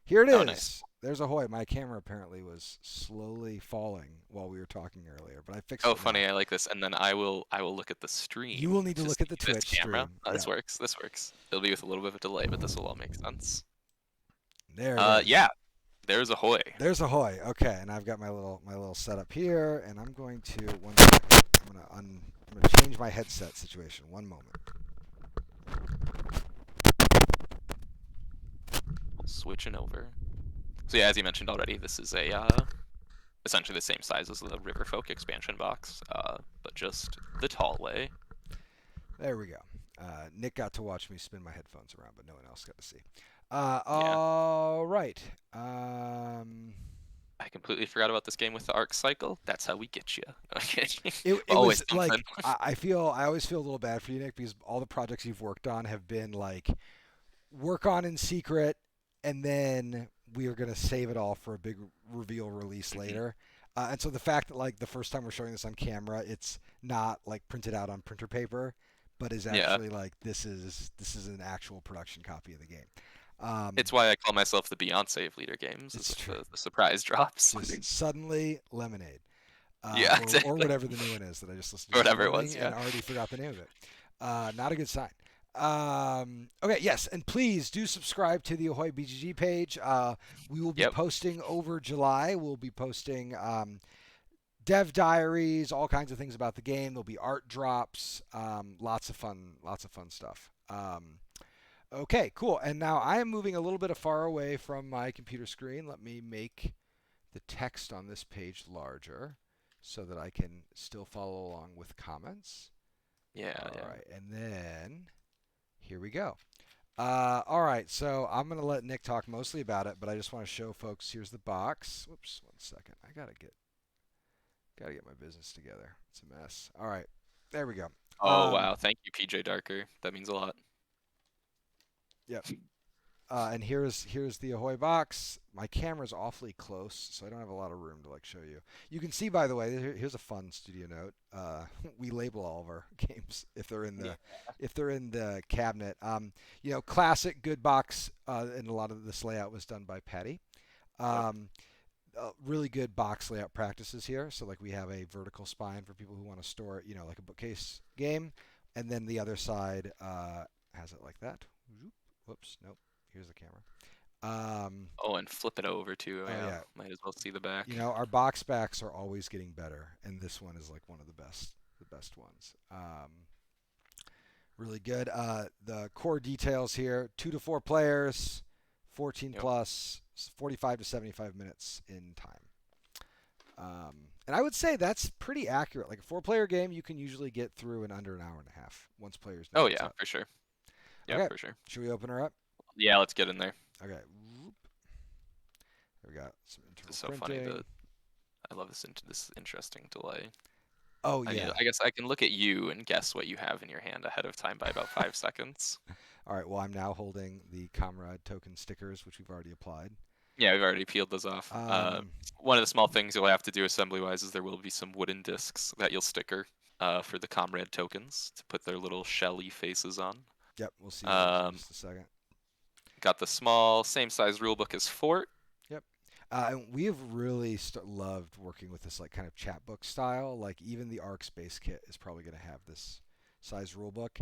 Here it is. Nice. There's Ahoy. My camera apparently was slowly falling while we were talking earlier, but I fixed it. Oh, funny. I like this. And then I will look at the stream. You will need to look at the Twitch camera. stream. Oh, this works. It'll be with a little bit of a delay, but this will all make sense. There it is. Yeah. There's Ahoy. There's Ahoy. Okay, and I've got my little setup here, and I'm going to one second. I'm gonna change my headset situation. One moment. Switching over. So yeah, as you mentioned already, this is a essentially the same size as the Riverfolk expansion box, but just the tall way. There we go. Nick got to watch me spin my headphones around, but no one else got to see. All right. I completely forgot about this game with the arc cycle. That's how we get you. It always was like I always feel a little bad for you, Nick, because all the projects you've worked on have been like work on in secret, and then we are going to save it all for a big reveal release later. And so the fact that like the first time we're showing this on camera, it's not like printed out on printer paper, but is actually like this is an actual production copy of the game. It's why I call myself the Beyonce of leader games. It's true. The surprise drops. Just suddenly Lemonade. Exactly. Or whatever the new one is that I just listened to. Whatever it was, and already forgot the name of it. Not a good sign. Okay, yes, and please do subscribe to the Ahoy BGG page. We will be posting over July. We'll be posting dev diaries, all kinds of things about the game. There'll be art drops, lots of fun stuff. Okay, cool. And now I am moving a little bit far away from my computer screen. Let me make the text on this page larger so that I can still follow along with comments. All right, and then here we go. All right, so I'm going to let Nick talk mostly about it, but I just want to show folks, here's the box. Whoops, one second. I got to get my business together. It's a mess. All right, there we go. Oh, wow. Thank you, PJ Darker. That means a lot. Yep. And here's the Ahoy box. My camera's awfully close, so I don't have a lot of room to like show you. You can see, by the way, here's a fun studio note. We label all of our games if they're in the cabinet. Classic good box, and a lot of this layout was done by Patty. Really good box layout practices here. So like we have a vertical spine for people who want to store it, like a bookcase game, and then the other side has it like that. Whoops, nope. Here's the camera. And flip it over too. Yeah. Might as well see the back. Our box backs are always getting better, and this one is like one of the best ones. Really good. The core details here: 2 to 4 players, 14 plus, 45 to 75 minutes in time. And I would say that's pretty accurate. Like a 4-player game, you can usually get through in under an hour and a half once players know what's up. For sure. Yeah, okay. for sure. Should we open her up? Yeah, let's get in there. Okay. There we got some internal It's so printing. funny. I love this interesting delay. Oh, yeah. I guess I can look at you and guess what you have in your hand ahead of time by about 5 seconds. All right. Well, I'm now holding the Comrade token stickers, which we've already applied. Yeah, we've already peeled those off. One of the small things you'll have to do assembly-wise is there will be some wooden discs that you'll sticker for the Comrade tokens to put their little shelly faces on. Yep, we'll see in just a second. Got the same size rulebook as Fort. Yep. And we have really loved working with this like kind of chat book style. Like even the Arc Space Kit is probably going to have this size rulebook.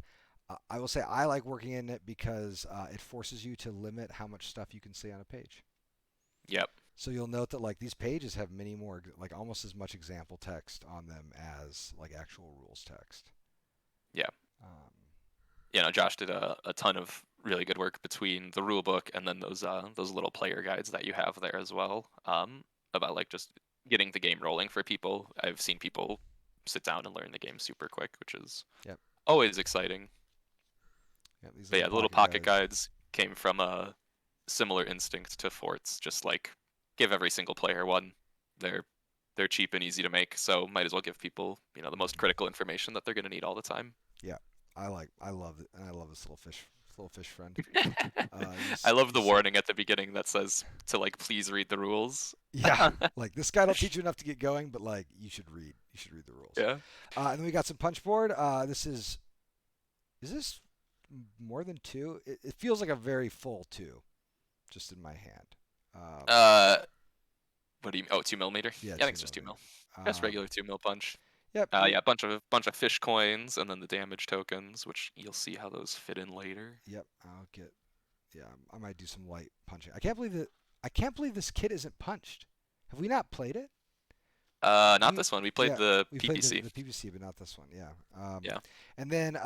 I will say I like working in it because it forces you to limit how much stuff you can say on a page. Yep. So you'll note that like these pages have many more, like almost as much example text on them as like actual rules text. Yeah. Josh did a ton of really good work between the rule book and then those little player guides that you have there as well, about like just getting the game rolling for people. I've seen people sit down and learn the game super quick, which is always exciting. Yep, these the little pocket guides came from a similar instinct to Fort's, just like give every single player one. They're cheap and easy to make, so might as well give people the most critical information that they're going to need all the time. Yeah. I love it, and I love this little fish friend. I love the warning at the beginning that says to like please read the rules. Yeah, like this guy don't teach you enough to get going, but like you should read the rules. Yeah. And then we got some punch board. Is this more than 2? It feels like a very full 2, just in my hand. What do you? Oh, 2 millimeter. Yeah, I think it's just 2 mil. Just regular 2 mil punch. Yep. Bunch of fish coins and then the damage tokens, which you'll see how those fit in later. Yep. I might do some light punching. I can't believe this kit isn't punched. Have we not played it? Not this one. We played the PPC. Played the PPC, but not this one. Yeah. And then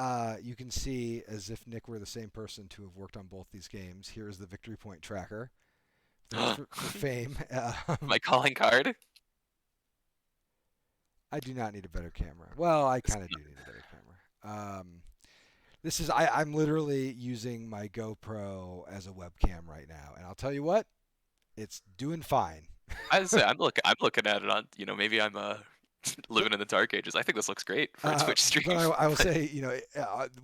you can see, as if Nick were the same person to have worked on both these games, here is the victory point tracker for fame. My calling card. I do not need a better camera. Well, I kind of do need a better camera. This is I'm literally using my GoPro as a webcam right now, and I'll tell you what, it's doing fine. I say I'm looking at it on maybe I'm living in the dark ages. I think this looks great for a Twitch stream. But I will say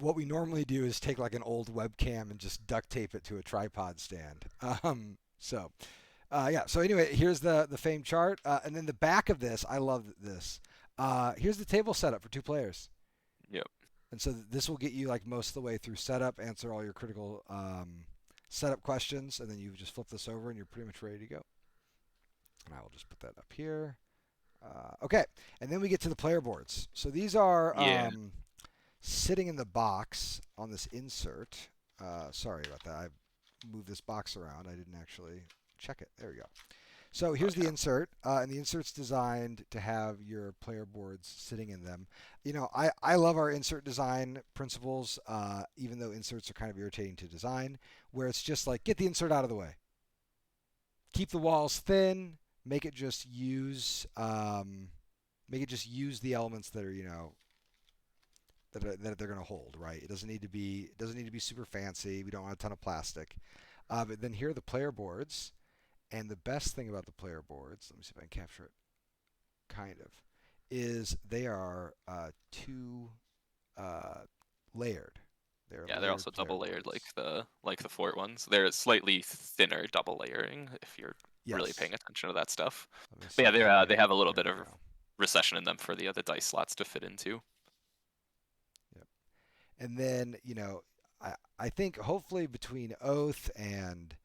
what we normally do is take like an old webcam and just duct tape it to a tripod stand. So anyway, here's the fame chart, and then the back of this. I love this. Here's the table setup for 2 players. Yep. And so this will get you like most of the way through setup, answer all your critical setup questions, and then you just flip this over and you're pretty much ready to go. And I will just put that up here. Okay, and then we get to the player boards. So these are sitting in the box on this insert. Sorry about that. I moved this box around. I didn't actually check it. There we go. So here's the insert, and the insert's designed to have your player boards sitting in them. I love our insert design principles, even though inserts are kind of irritating to design, where it's just like, get the insert out of the way. Keep the walls thin, make it just use the elements that are, that they're going to hold, right? It doesn't need to be super fancy. We don't want a ton of plastic. But then here are the player boards. And the best thing about the player boards, let me see if I can capture it, kind of, is they are 2 layered. Yeah, they're layered also player double layered boards. like the fort ones. They're slightly thinner double layering if you're really Yes. paying attention to that stuff. Let me But see. yeah, they have a little There bit we of go. recession in them for the dice slots to fit into. Yep. And then, I think hopefully between Oath and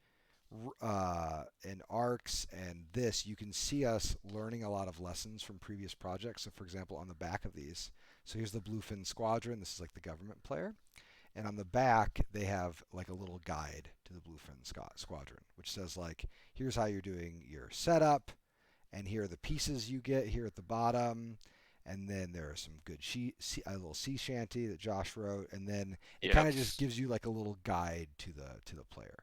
Arcs and this, you can see us learning a lot of lessons from previous projects. So, for example, on the back of these, so here's the Bluefin Squadron. This is like the government player. And on the back, they have like a little guide to the Bluefin Squadron, which says like, here's how you're doing your setup, and here are the pieces you get here at the bottom. And then there are some good a little sea shanty that Josh wrote, and then it kind Yep. of just gives you like a little guide to the player.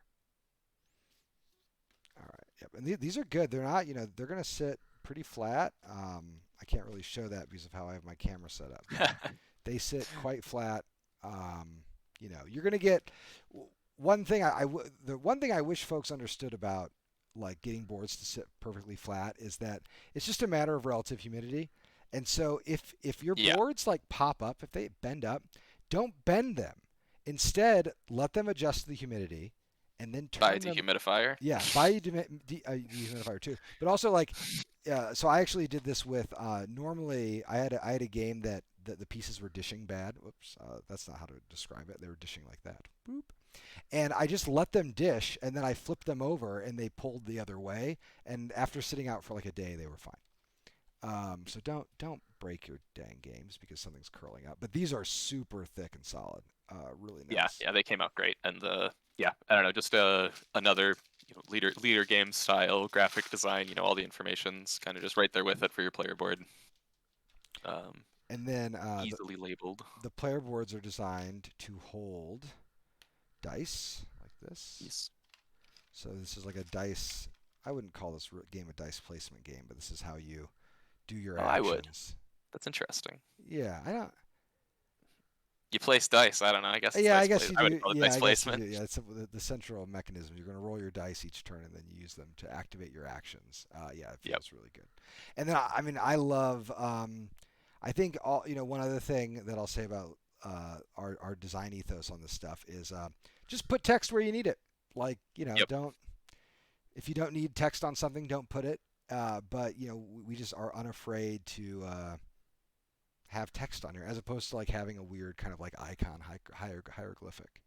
All right. Yep. And these are good. They're not, they're going to sit pretty flat. I can't really show that because of how I have my camera set up. But they sit quite flat. You're going to get one thing. The one thing I wish folks understood about like getting boards to sit perfectly flat is that it's just a matter of relative humidity. And so if your Yeah. boards like pop up, if they bend up, don't bend them. Instead, let them adjust to the humidity, and then Buy a turn them. dehumidifier. Yeah, buy a dehumidifier too. But also like, so I actually did this with. Normally, I had a game that the pieces were dishing bad. Whoops, that's not how to describe it. They were dishing like that. Boop. And I just let them dish, and then I flipped them over, and they pulled the other way. And after sitting out for like a day, they were fine. So don't break your dang games because something's curling up. But these are super thick and solid. Really nice. Yeah, they came out great, and I don't know, just another leader game style graphic design. All the information's kind of just right there with it for your player board. And then Easily labeled. the player boards are designed to hold dice like this. Yes. So this is like a dice. I wouldn't call this game a dice placement game, but this is how you do your actions. I would. That's interesting. Yeah, I don't. You place dice. I don't know. I guess. It's Yeah, dice I guess you I do. would call it Yeah, dice I guess you placement. do. Yeah, it's the central mechanism. You're going to roll your dice each turn and then use them to activate your actions. Yeah, it feels really good. And then I mean, I love. I think one other thing that I'll say about our design ethos on this stuff is just put text where you need it. Like don't if you don't need text on something, don't put it. But we just are unafraid to have text on here, as opposed to like having a weird kind of like icon hieroglyphic.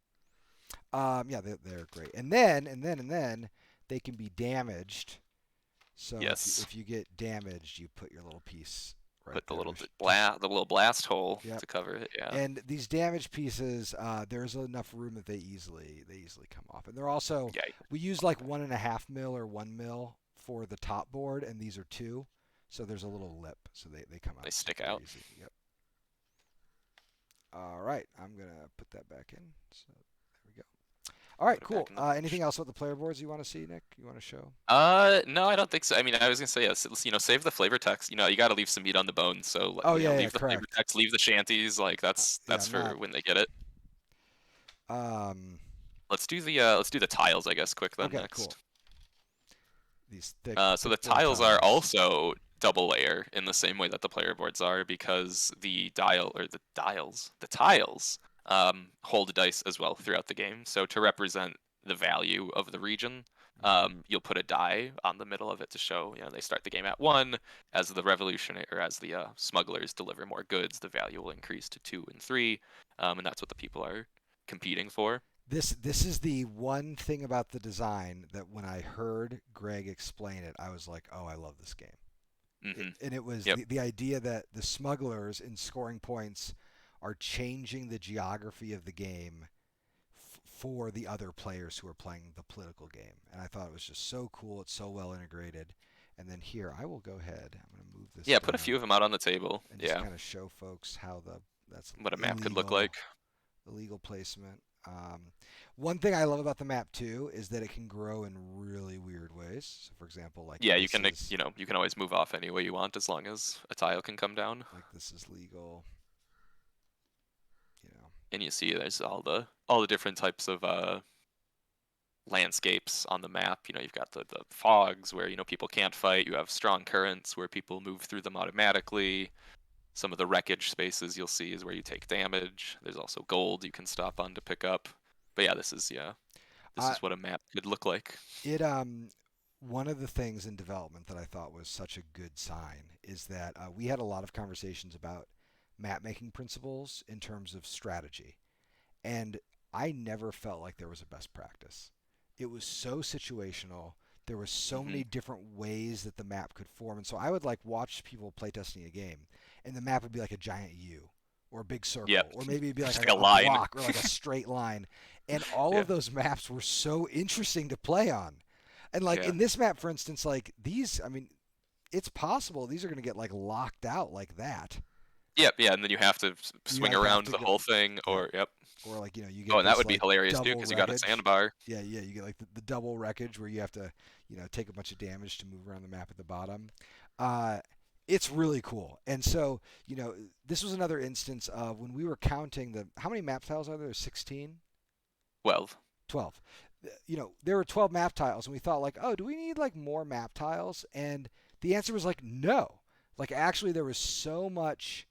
Yeah, they're great. And then they can be damaged. So if you get damaged, you put your little piece right Put the there. little blast hole to cover it. Yeah. And these damaged pieces, there's enough room that they easily come off. And they're also we use like 1.5 mil or 1 mil for the top board, and these are 2. So there's a little lip, so they come out. They stick out. Easy. Yep. All right, I'm gonna put that back in. So there we go. All right, cool. Anything else about the player boards you want to see, Nick? You want to show? No, I don't think so. I mean, I was gonna say yes. Save the flavor text. You got to leave some meat on the bone. So leave the flavor text, leave the shanties. Like that's for when they get it. Let's do the tiles, I guess, quick then next. Cool. These thick. So the tiles are also double layer in the same way that the player boards are, because the tiles hold dice as well throughout the game. So to represent the value of the region, you'll put a die on the middle of it to show they start the game at 1. As the revolutionary or as the smugglers deliver more goods, the value will increase to 2 and 3, and that's what the people are competing for. This is the one thing about the design that when I heard Greg explain it, I was like, oh, I love this game. And it was the idea that the smugglers in scoring points are changing the geography of the game for the other players who are playing the political game. And I thought it was just so cool. It's so well integrated. And then here, I will go ahead. I'm going to move this. Yeah, put a few of them out on the table. And just kind of show folks how that's what a map could look like. Illegal placement. One thing I love about the map too is that it can grow in really weird ways. So, for example, like you can you can always move off any way you want as long as a tile can come down. Like this is legal. And you see there's all the different types of landscapes on the map. You've got the fogs where people can't fight. You have strong currents where people move through them automatically. Some of the wreckage spaces you'll see is where you take damage. There's also gold you can stop on to pick up. But yeah, this is what a map could look like. It one of the things in development that I thought was such a good sign is that we had a lot of conversations about map making principles in terms of strategy, and I never felt like there was a best practice. It was so situational. There were so many different ways that the map could form, and so I would like watch people playtesting a game, and the map would be like a giant U, or a big circle, Yep. or maybe it'd be like Just a line. block, or like a straight line, and all of those maps were so interesting to play on. And like in this map, for instance, like these, I mean, it's possible these are going to get like locked out like that. Yep, yeah, and then you have to swing around the whole thing, or or like you get. Oh, and that this, would be like, hilarious too, double because you got a wreckage. sandbar. Yeah, you get like the double wreckage where you have to take a bunch of damage to move around the map at the bottom. It's really cool, and so this was another instance of when we were counting how many map tiles are there? 16. 12. 12. There were 12 map tiles, and we thought like, oh, do we need like more map tiles? And the answer was like, no. Like actually, there was so much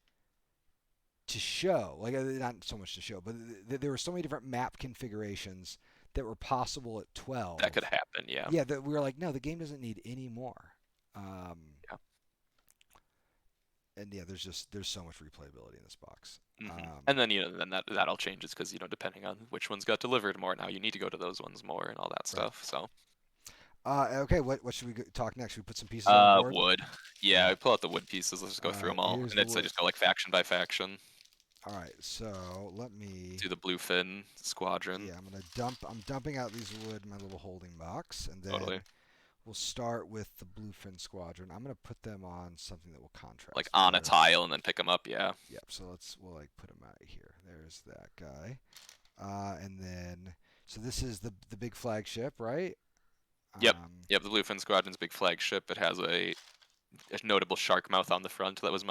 to show. Like not so much to show, but there were so many different map configurations that were possible at 12. That could happen, yeah. Yeah, that we were like, no, the game doesn't need any more. Yeah. And yeah, there's so much replayability in this box. And then then that all changes because depending on which ones got delivered more, now you need to go to those ones more and all that stuff. So. Okay, what should we talk next? Should we put some pieces on the board? Wood. Yeah, I pull out the wood pieces. Let's just go through them all, and I just go like faction by faction. All right, so let me do the bluefin squadron. Yeah, I'm dumping out these wood in my little holding box, and then Totally. we'll start with the bluefin squadron. I'm gonna put them on something that will contrast. Like on a tile and then pick them up, yeah. Yep. So we'll like put them out here. There's that guy, and then so this is the big flagship, right? Yep. The bluefin squadron's big flagship. It has a notable shark mouth on the front. That was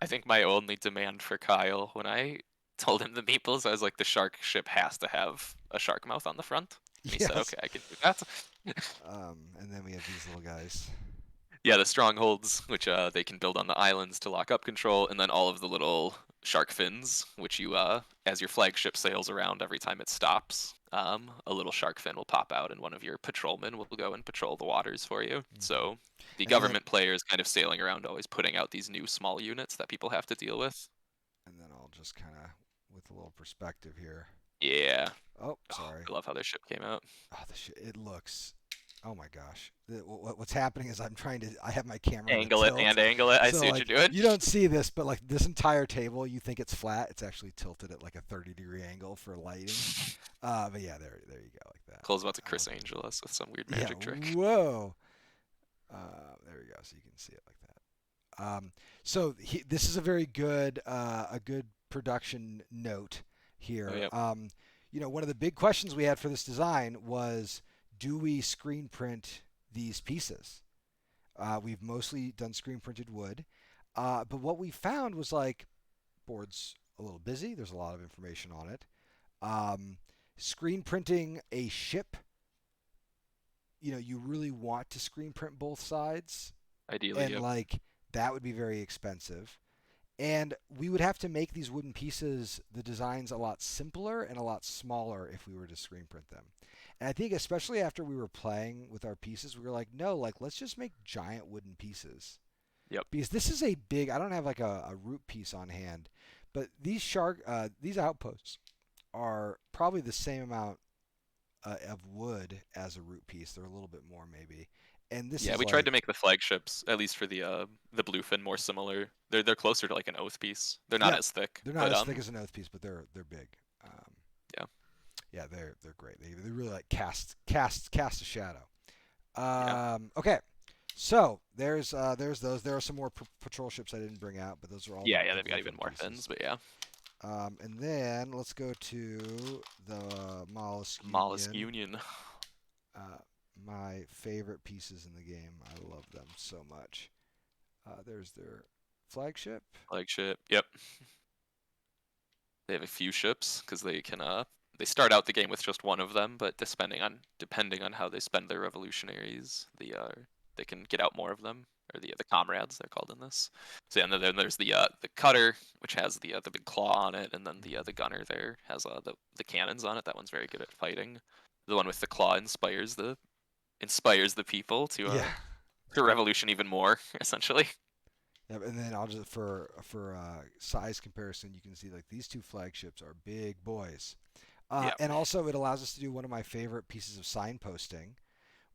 I think my only demand for Kyle when I told him the meeples. I was like, the shark ship has to have a shark mouth on the front. And he said, okay, I can do that. And then we have these little guys. Yeah, the strongholds, which they can build on the islands to lock up control, and then all of the little shark fins, which you, as your flagship sails around every time it stops, a little shark fin will pop out, and one of your patrolmen will go and patrol the waters for you. So the government player is kind of sailing around, always putting out these new small units that people have to deal with. And then I'll just kind of, with a little perspective here. Yeah. Oh, sorry. I love how their ship came out. Oh, it looks. Oh my gosh! What's happening is I have my camera angle it. I see what you're doing. You don't see this, but like this entire table, you think it's flat. It's actually tilted at like a 30-degree angle for lighting. But yeah, there you go, like that. Cole's about to Chris Angel us with some weird magic trick. Whoa! There we go, so you can see it like that. This is a very good production note here. Oh, yep. One of the big questions we had for this design was, do we screen print these pieces? We've mostly done screen printed wood, but what we found was like board's a little busy. There's a lot of information on it. Screen printing a ship, you really want to screen print both sides. Ideally, and like that would be very expensive. And we would have to make these wooden pieces, the designs, a lot simpler and a lot smaller if we were to screen print them. And I think especially after we were playing with our pieces, we were like, no, like let's just make giant wooden pieces. Yep. Because this is a big, I don't have like a root piece on hand, but these outposts are probably the same amount of wood as a root piece. They're a little bit more maybe. And this we tried to make the flagships, at least for the bluefin, more similar. They're closer to like an oath piece. They're not as thick. They're not as thick as an oath piece, but they're big. Yeah, they're great. They really like cast a shadow. Okay, so there's those. There are some more patrol ships I didn't bring out, but those are all. Yeah, they've got even more fins, but yeah. And then let's go to the Mollusk Union. My favorite pieces in the game. I love them so much. There's their flagship. Yep. They have a few ships because they can. They start out the game with just one of them, but depending on how they spend their revolutionaries, they can get out more of them or the comrades they're called in this. So yeah, and then there's the cutter, which has the big claw on it, and then the gunner there has the cannons on it. That one's very good at fighting. The one with the claw inspires the people Yeah. to revolution even more, essentially. Yep, and then I'll just for size comparison, you can see like these two flagships are big boys. Yeah. And also it allows us to do one of my favorite pieces of signposting,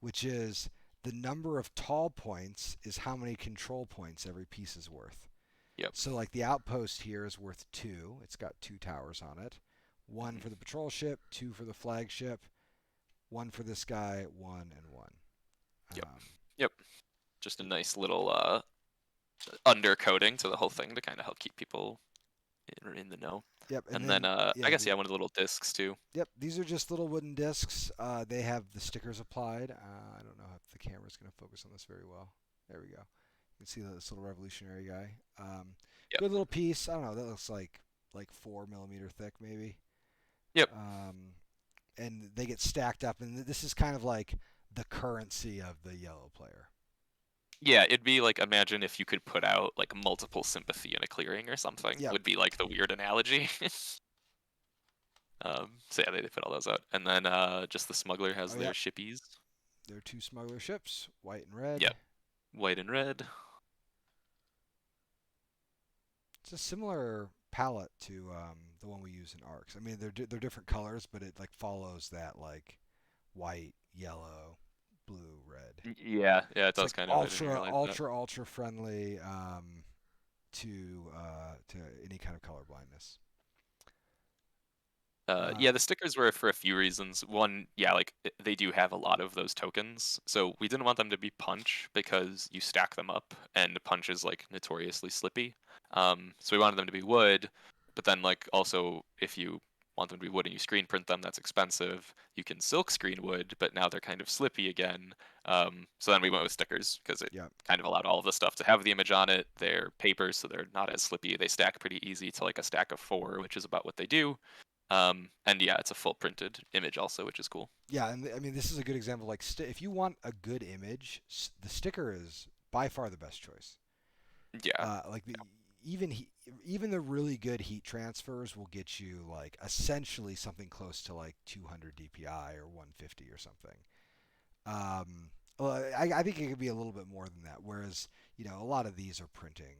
which is the number of tall points is how many control points every piece is worth. Yep. So like the outpost here is worth 2. It's got 2 towers on it. 1 for the patrol ship, 2 for the flagship, 1 for this guy, 1 and 1. Yep. Just a nice little undercoating to the whole thing to kind of help keep people in the know. Yep. And then I guess one of the little discs too. Yep, these are just little wooden discs. They have the stickers applied. I don't know if the camera's going to focus on this very well. There we go. You can see this little revolutionary guy. Yep. Good little piece. I don't know. That looks like 4 millimeter thick, maybe. Yep. And they get stacked up, and this is kind of like the currency of the yellow player. Yeah, it'd be like, imagine if you could put out like multiple sympathy in a clearing or something. Yep. Would be like the weird analogy. So yeah, they put all those out, and then just the smuggler has their shippies. There are 2 smuggler ships, white and red. Yep, white and red. It's a similar palette to the one we use in ARCs. I mean, they're different colors, but it like follows that like white, yellow, blue, red. Yeah, it does like kind of ultra friendly to any kind of color blindness. Yeah, the stickers were for a few reasons. One, yeah, like they do have a lot of those tokens, so we didn't want them to be punch because you stack them up, and punch is like notoriously slippy. So we wanted them to be wood, but then like also if you want them to be wood and you screen print them, that's expensive. You can silk screen wood, but now they're kind of slippy again. So then we went with stickers because it kind of allowed all of the stuff to have the image on it. They're paper, so they're not as slippy. They stack pretty easy to like a stack of 4, which is about what they do. And yeah, it's a full printed image also, which is cool. Yeah, and I mean this is a good example. Like if you want a good image, the sticker is by far the best choice. Yeah. Even the really good heat transfers will get you like essentially something close to like 200 DPI or 150 or something. Well, I think it could be a little bit more than that. Whereas a lot of these are printing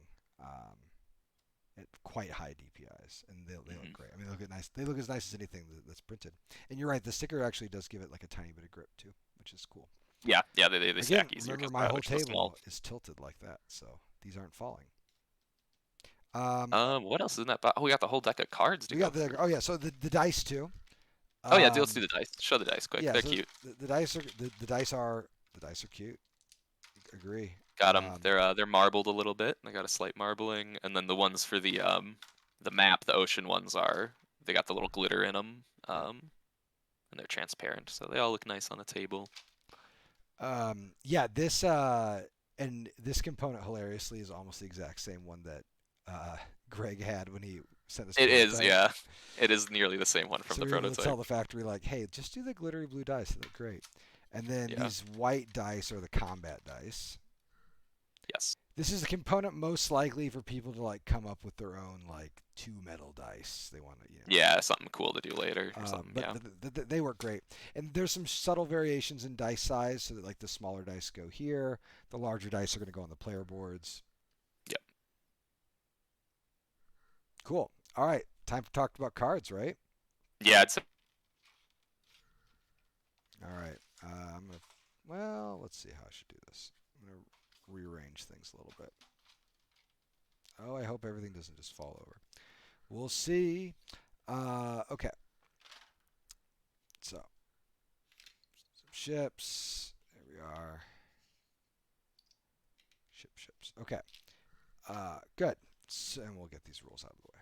at quite high DPIs, and they look great. I mean, they look nice. They look as nice as anything that's printed. And you're right, the sticker actually does give it like a tiny bit of grip too, which is cool. Yeah, they stack easier. Remember, my whole table is tilted like that, so these aren't falling. What else is in that box? Oh, we got the whole deck of cards. So the dice too. Let's do the dice. Show the dice quick. Yeah, they're cute. The dice are cute. Agree. Got them. They're marbled a little bit. They got a slight marbling, and then the ones for the map, the ocean ones they got the little glitter in them, and they're transparent, so they all look nice on the table. This and this component hilariously is almost the exact same one that Greg had when he sent us. It is, yeah. It is nearly the same one from the prototype. So tell the factory like, hey, just do the glittery blue dice. They look great. And then these white dice are the combat dice. Yes. This is the component most likely for people to like come up with their own like 2 metal dice. They want to, Yeah, something cool to do later or something. But they work great. And there's some subtle variations in dice size, so that like the smaller dice go here, the larger dice are going to go on the player boards. Yep. Cool. All right, time to talk about cards, right? Yeah, it's. All right. Let's see how I should do this. I'm going to rearrange things a little bit. Oh, I hope everything doesn't just fall over. We'll see. Okay. So, some ships. There we are. Ships. Okay. Good. So, and we'll get these rules out of the way.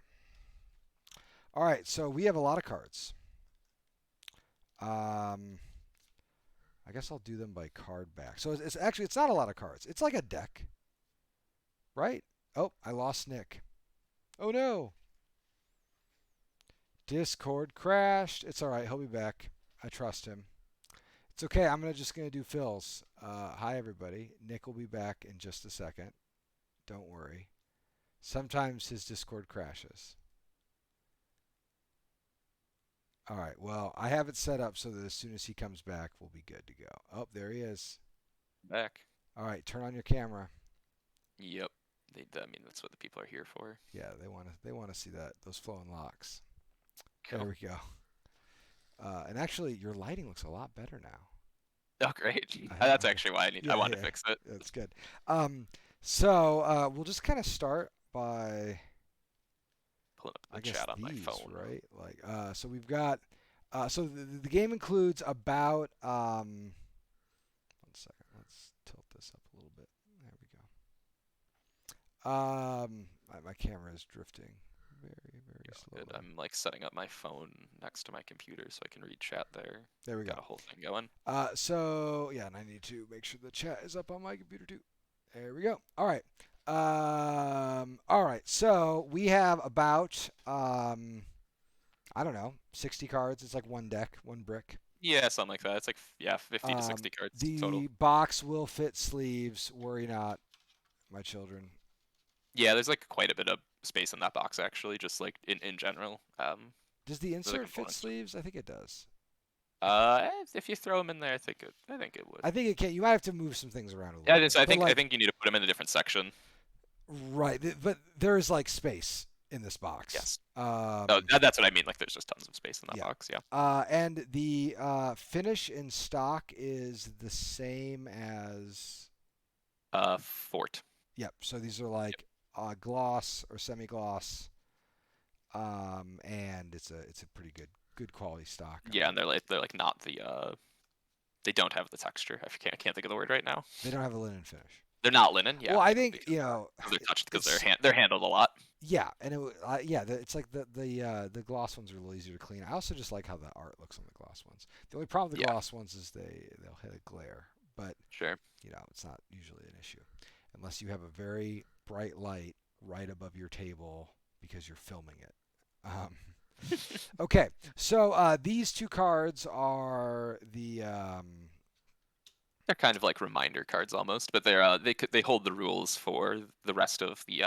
All right. So we have a lot of cards. I guess I'll do them by card back. So it's not a lot of cards. It's like a deck, right? Oh, I lost Nick. Oh no. Discord crashed. It's all right. He'll be back. I trust him. It's okay. I'm just gonna do Phil's. Hi everybody. Nick will be back in just a second. Don't worry. Sometimes his Discord crashes. All right. Well, I have it set up so that as soon as he comes back, we'll be good to go. Oh, there he is. Back. All right. Turn on your camera. Yep. I mean, that's what the people are here for. Yeah, they want to see those flowing locks. Cool. There we go. And actually, your lighting looks a lot better now. Oh, great. That's actually why I wanted to fix it. That's good. So we'll just kind of start by Pulling up the I guess chat on my these, phone. right? Like, so we've got. So the game includes about. 1 second. Let's tilt this up a little bit. There we go. My camera is drifting very slowly. Good. I'm like setting up my phone next to my computer so I can read chat there. There we go. Got a whole thing going. So yeah, and I need to make sure the chat is up on my computer too. There we go. All right. All right. So we have about I don't know, 60 cards. It's like one deck, one brick. Yeah, something like that. It's like 50 to 60 cards total. The box will fit sleeves. Worry not, my children. Yeah, there's like quite a bit of space in that box actually, just like in general. Does the insert fit components. sleeves? I think it does. If you throw them in there, I think it would. I think it can. You might have to move some things around a little Yeah, bit. I think you need to put them in a different section. Right, but there is like space in this box. Yes. That's what I mean. Like, there's just tons of space in that box. Yeah. And the finish in stock is the same as. Fort. Yep. So these are like gloss or semi-gloss, and it's a pretty good quality stock. Yeah, and they're like not the they don't have the texture. I can't think of the word right now. They don't have a linen finish. They're not linen. Yeah. Well, I think they're touched because they're handled a lot. Yeah, and it's like the gloss ones are a little easier to clean. I also just like how the art looks on the gloss ones. The only problem with the gloss ones is they'll hit a glare, but sure, it's not usually an issue unless you have a very bright light right above your table because you're filming it. Okay, so these two cards are the. They're kind of like reminder cards almost, but they hold the rules for the rest of the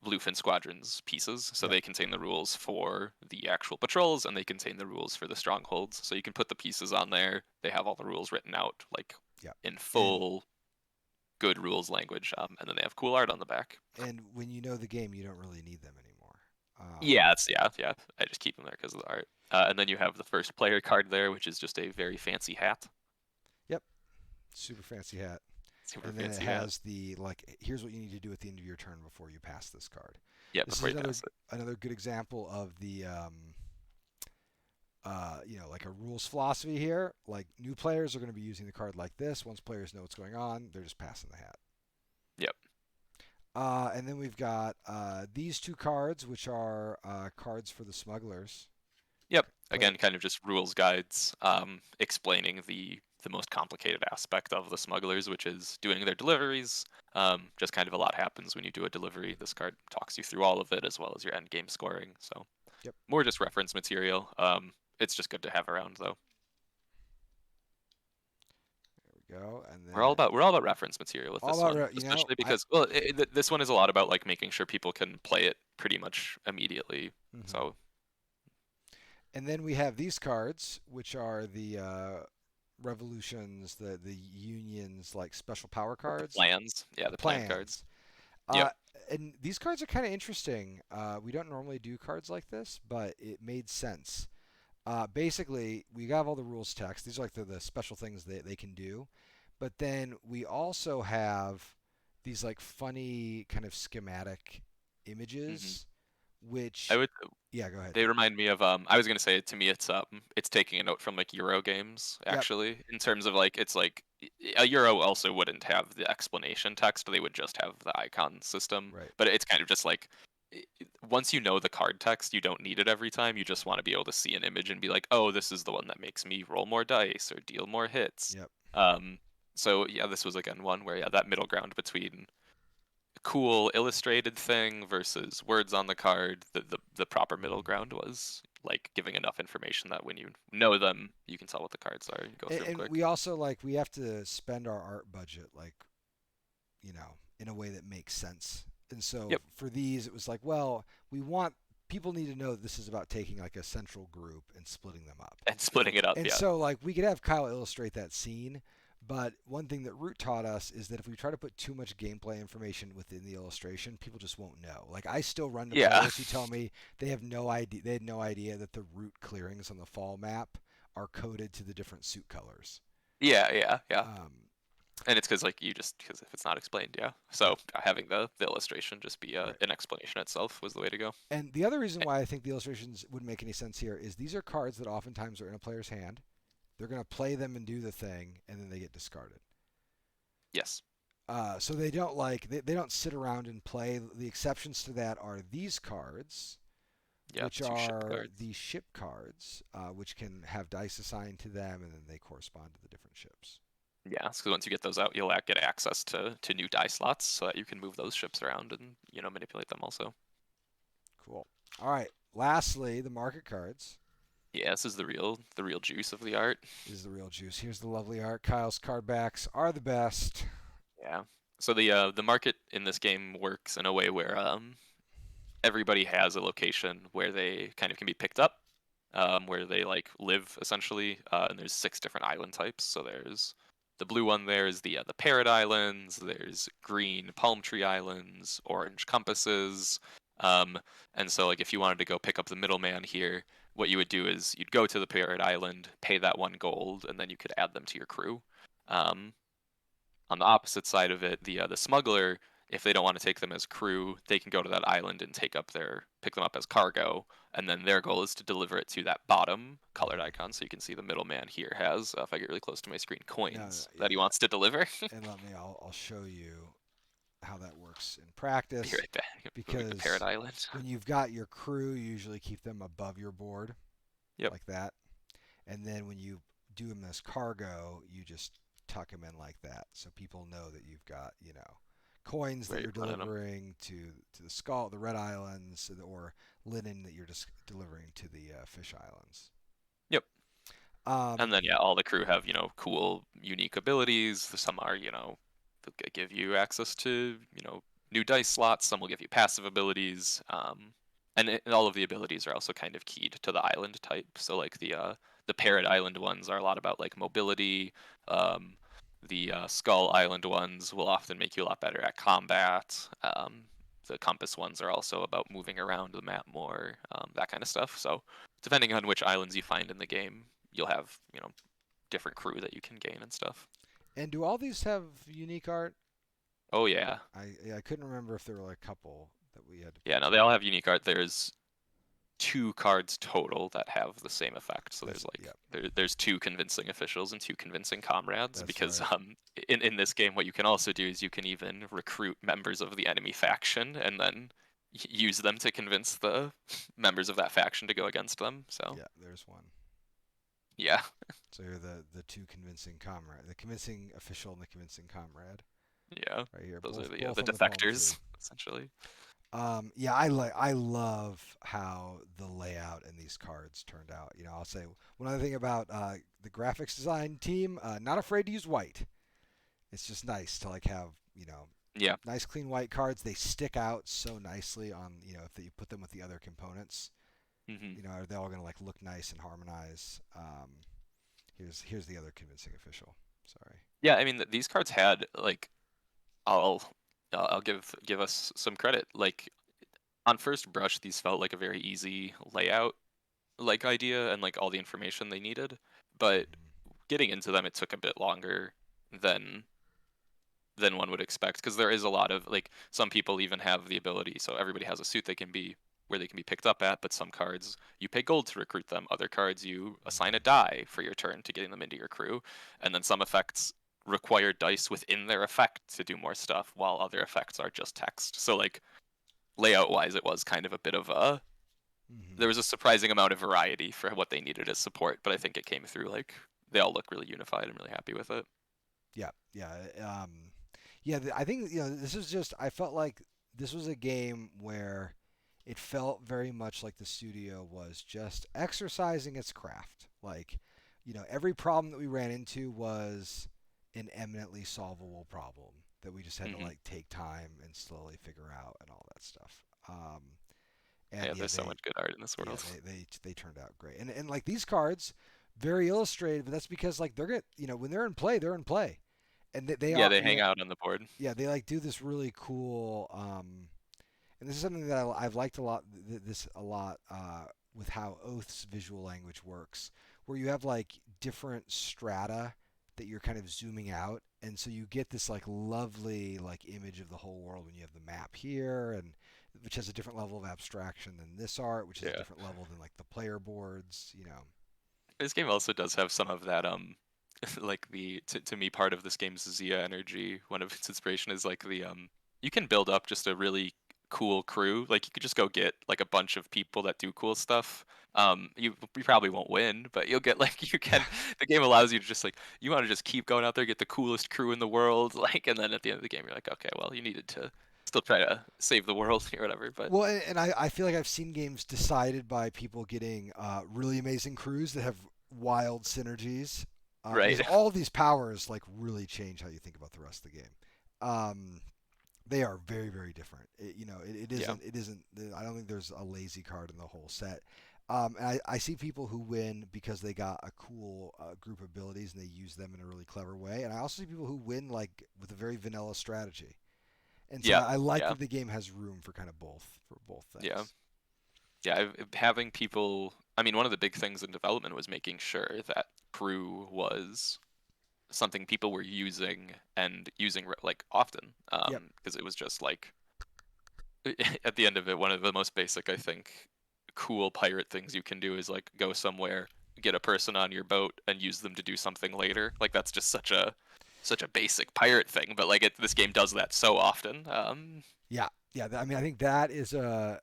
Bluefin Squadron's pieces. So they contain the rules for the actual patrols, and they contain the rules for the strongholds. So you can put the pieces on there. They have all the rules written out, like in full good rules language, and then they have cool art on the back. And when you know the game, you don't really need them anymore. Yeah. I just keep them there because of the art. And then you have the first player card there, which is just a very fancy hat. Yep. Super fancy hat. Super and then fancy it hat. has the here's what you need to do at the end of your turn before you pass this card. Yeah, this before is you pass it. Another good example of the like a rules philosophy here. Like new players are going to be using the card like this. Once players know what's going on, they're just passing the hat. Yep. And then we've got these two cards, which are cards for the smugglers. Yep. Again, kind of just rules guides explaining the most complicated aspect of the smugglers, which is doing their deliveries. Just kind of a lot happens when you do a delivery. This card talks you through all of it, as well as your end game scoring. So more just reference material. It's just good to have around, though. There we go. And then we're all about reference material with this one, especially because this one is a lot about like making sure people can play it pretty much immediately. Mm-hmm. So. And then we have these cards, which are the revolutions, the unions, like special power cards. The plans, the plan cards. And these cards are kind of interesting. We don't normally do cards like this, but it made sense. Basically, we have all the rules text. These are like the special things that they can do. But then we also have these like funny kind of schematic images, which go ahead. They remind me of I was gonna say, to me it's taking a note from like Euro games actually, in terms of like it's like a Euro also wouldn't have the explanation text, they would just have the icon system. Right. But it's kind of just like once you know the card text, you don't need it every time. You just want to be able to see an image and be like, oh, this is the one that makes me roll more dice or deal more hits. Yep. So this was again one where that middle ground between cool illustrated thing versus words on the card. The proper middle ground was like giving enough information that when you know them, you can tell what the cards are and go through them And quick. we also we have to spend our art budget in a way that makes sense. And so Yep. for these, it was like, well, we want people need to know that this is about taking like a central group and splitting them up. And splitting it up, And yeah. so we could have Kyle illustrate that scene, but one thing that Root taught us is that if we try to put too much gameplay information within the illustration, people just won't know. Like I still run to Yeah. players who tell me they have no idea. They had no idea that the route clearings on the fall map are coded to the different suit colors. Yeah. And it's because because if it's not explained, yeah. So having the illustration just be Right. an explanation itself was the way to go. And the other reason why I think the illustrations wouldn't make any sense here is these are cards that oftentimes are in a player's hand. They're going to play them and do the thing, and then they get discarded. Yes. So they don't they don't sit around and play. The exceptions to that are these cards, Yeah. which are the ship cards, which can have dice assigned to them, and then they correspond to the different ships. Yeah, so once you get those out, you'll get access to new die slots so that you can move those ships around and manipulate them also. Cool. All right. Lastly, the market cards. Yeah, this is the real juice of the art. This is the real juice. Here's the lovely art. Kyle's card backs are the best. Yeah. So the market in this game works in a way where everybody has a location where they kind of can be picked up, where they live essentially, and there's 6 different island types. So there's the blue one there is the Parrot Islands. There's green Palm Tree Islands, orange Compasses. And so if you wanted to go pick up the middleman here, what you would do is you'd go to the Parrot Island, pay that 1 gold, and then you could add them to your crew. On the opposite side of it, the smuggler, if they don't want to take them as crew, they can go to that island and pick them up as cargo, and then their goal is to deliver it to that bottom colored icon. So you can see the middleman here has, if I get really close to my screen, coins that he wants to deliver. And I'll show you how that works in practice. Be right back. Because the Parrot Island. When you've got your crew, you usually keep them above your board, like that. And then when you do them as cargo, you just tuck them in like that, so people know that you've got coins that you're delivering to the Red Islands, or linen that you're just delivering to the Fish Islands. Yep. And then all the crew have cool, unique abilities. Some are they'll give you access to new dice slots. Some will give you passive abilities. And all of the abilities are also kind of keyed to the island type. So the Parrot Island ones are a lot about mobility. The Skull Island ones will often make you a lot better at combat. The Compass ones are also about moving around the map more, that kind of stuff. So depending on which islands you find in the game, you'll have different crew that you can gain and stuff. And do all these have unique art? Oh yeah. I couldn't remember if there were a couple that we had to. Yeah, no, they all have unique art. There's 2 cards total that have the same effect. So there's 2 convincing officials and 2 convincing comrades. That's because right. In this game, what you can also do is you can even recruit members of the enemy faction and then use them to convince the members of that faction to go against them. So yeah, there's one. Yeah. So you're the 2 convincing comrade, the convincing official and the convincing comrade. Yeah. Right here. Those are the defectors, essentially. Yeah, I love how the layout in these cards turned out. I'll say one other thing about the graphics design team, not afraid to use white. It's just nice to have nice clean white cards. They stick out so nicely on if you put them with the other components. Mm-hmm. Are they all gonna look nice and harmonize? Here's the other convincing official. Sorry. Yeah, I mean these cards had I'll give us some credit. On first brush, these felt like a very easy layout idea and all the information they needed. But getting into them, it took a bit longer than one would expect, because there is a lot of some people even have the ability. So everybody has a suit they can be picked up at, but some cards you pay gold to recruit them. Other cards you assign a die for your turn to getting them into your crew, and then some effects require dice within their effect to do more stuff, while other effects are just text. So layout wise, it was kind of a bit of a there was a surprising amount of variety for what they needed as support, but I think it came through they all look really unified. I'm really happy with it. Yeah. Yeah, I think this is just. I felt like this was a game where it felt very much like the studio was just exercising its craft. Like, every problem that we ran into was an eminently solvable problem that we just had to Hmm. like take time and slowly figure out and all that stuff. And Yeah, yeah, there's so much good art in this world. they turned out great. And like these cards, very illustrated, but that's because like they're when they're in play, they're in play, and they Yeah, are they hang out on the board. yeah, they like do this really cool. And this is something that I've liked a lot. This a lot with how Oath's visual language works, where you have like different strata that you're kind of zooming out, and so you get this like lovely like image of the whole world when you have the map here, and which has a different level of abstraction than this art, which is a Yeah. different level than like the player boards. This game also does have some of that like to me part of this game's Zia energy. One of its inspiration is like the you can build up just a really cool crew. Like you could just go get like a bunch of people that do cool stuff. You probably won't win, but you'll get like you Yeah, can the game allows you to just like you want to just keep going out there, get the coolest crew in the world, like and then at the end of the game you're like, okay, well you needed to still try to save the world or whatever, but well, and I feel like I've seen games decided by people getting really amazing crews that have wild synergies, because right. all of these powers like really change how you think about the rest of the game. Um, they are very very different. It Yeah. isn't. It isn't. I don't think there's a lazy card in the whole set. And I see people who win because they got a cool group of abilities and they use them in a really clever way. And I also see people who win like with a very vanilla strategy. And so Yeah. I like Yeah. that the game has room for kind of both Yeah. things. Yeah, having people. I mean, one of the big things in development was making sure that crew was something people were using and using like often, Yep. because it was just like at the end of it, one of the most basic, I think, cool pirate things you can do is like go somewhere, get a person on your boat, and use them to do something later. Like that's just such a basic pirate thing, but like this game does that so often. Yeah. Yeah. I mean, I think that is a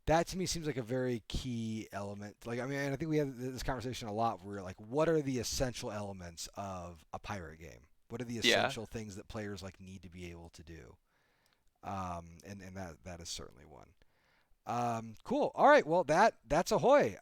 that to me seems like a very key element. Like, I mean, and I think we had this conversation a lot where we're like, what are the essential elements of a pirate game? What are the Yeah, essential things that players like need to be able to do? And that is certainly one. Cool. All right. Well, that's Ahoy.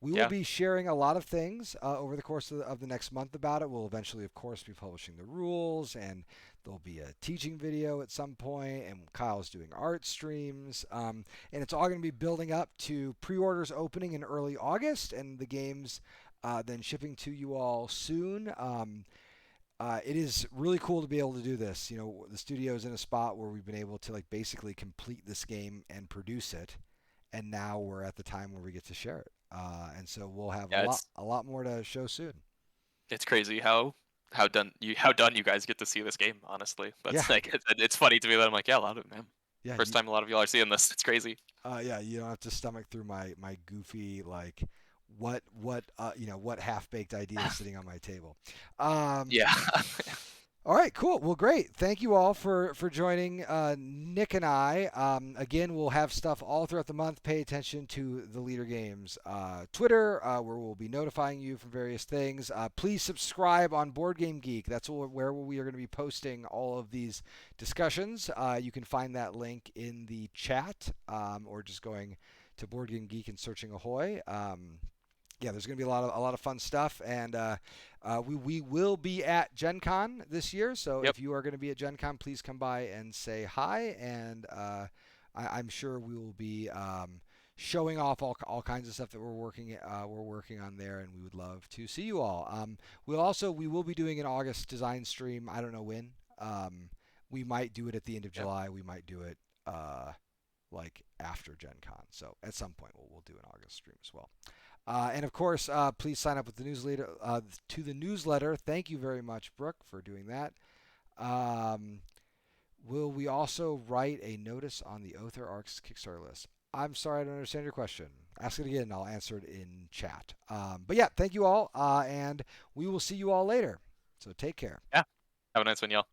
We will yeah, be sharing a lot of things over the course of the next month about it. We'll eventually, of course, be publishing the rules, and there'll be a teaching video at some point, and Kyle's doing art streams. And it's all going to be building up to pre-orders opening in early August, and the games then shipping to you all soon. It is really cool to be able to do this. The studio is in a spot where we've been able to like basically complete this game and produce it, and now we're at the time where we get to share it. And so we'll have yeah. a lot more to show soon. It's crazy how done you guys get to see this game. Honestly, Yeah, that's like it's funny to me that I'm like, yeah, a lot of man. yeah, First time a lot of y'all are seeing this. It's crazy. yeah. You don't have to stomach through my goofy like what half baked ideas sitting on my table. Um, Yeah. All right, cool. Well, great. Thank you all for joining Nick and I. Again, we'll have stuff all throughout the month. Pay attention to the Leader Games Twitter, where we'll be notifying you from various things. Please subscribe on Board Game Geek. That's where we are going to be posting all of these discussions. You can find that link in the chat, or just going to Board Game Geek and searching Ahoy. Yeah, there's going to be a lot of fun stuff, and we will be at Gen Con this year. So Yep. if you are going to be at Gen Con, please come by and say hi, and I'm sure we will be showing off all kinds of stuff that we're working on there, and we would love to see you all. We will be doing an August design stream. I don't know when. We might do it at the end of Yep. July. We might do it like after Gen Con. So at some point we'll do an August stream as well. And of course, please sign up with the newsletter to the newsletter. Thank you very much, Brooke, for doing that. Um, will we also write a notice on the Oath or Arcs Kickstarter list? I'm sorry, I don't understand your question. Ask it again, and I'll answer it in chat. But yeah, thank you all, and we will see you all later. So take care. Yeah. Have a nice one, y'all.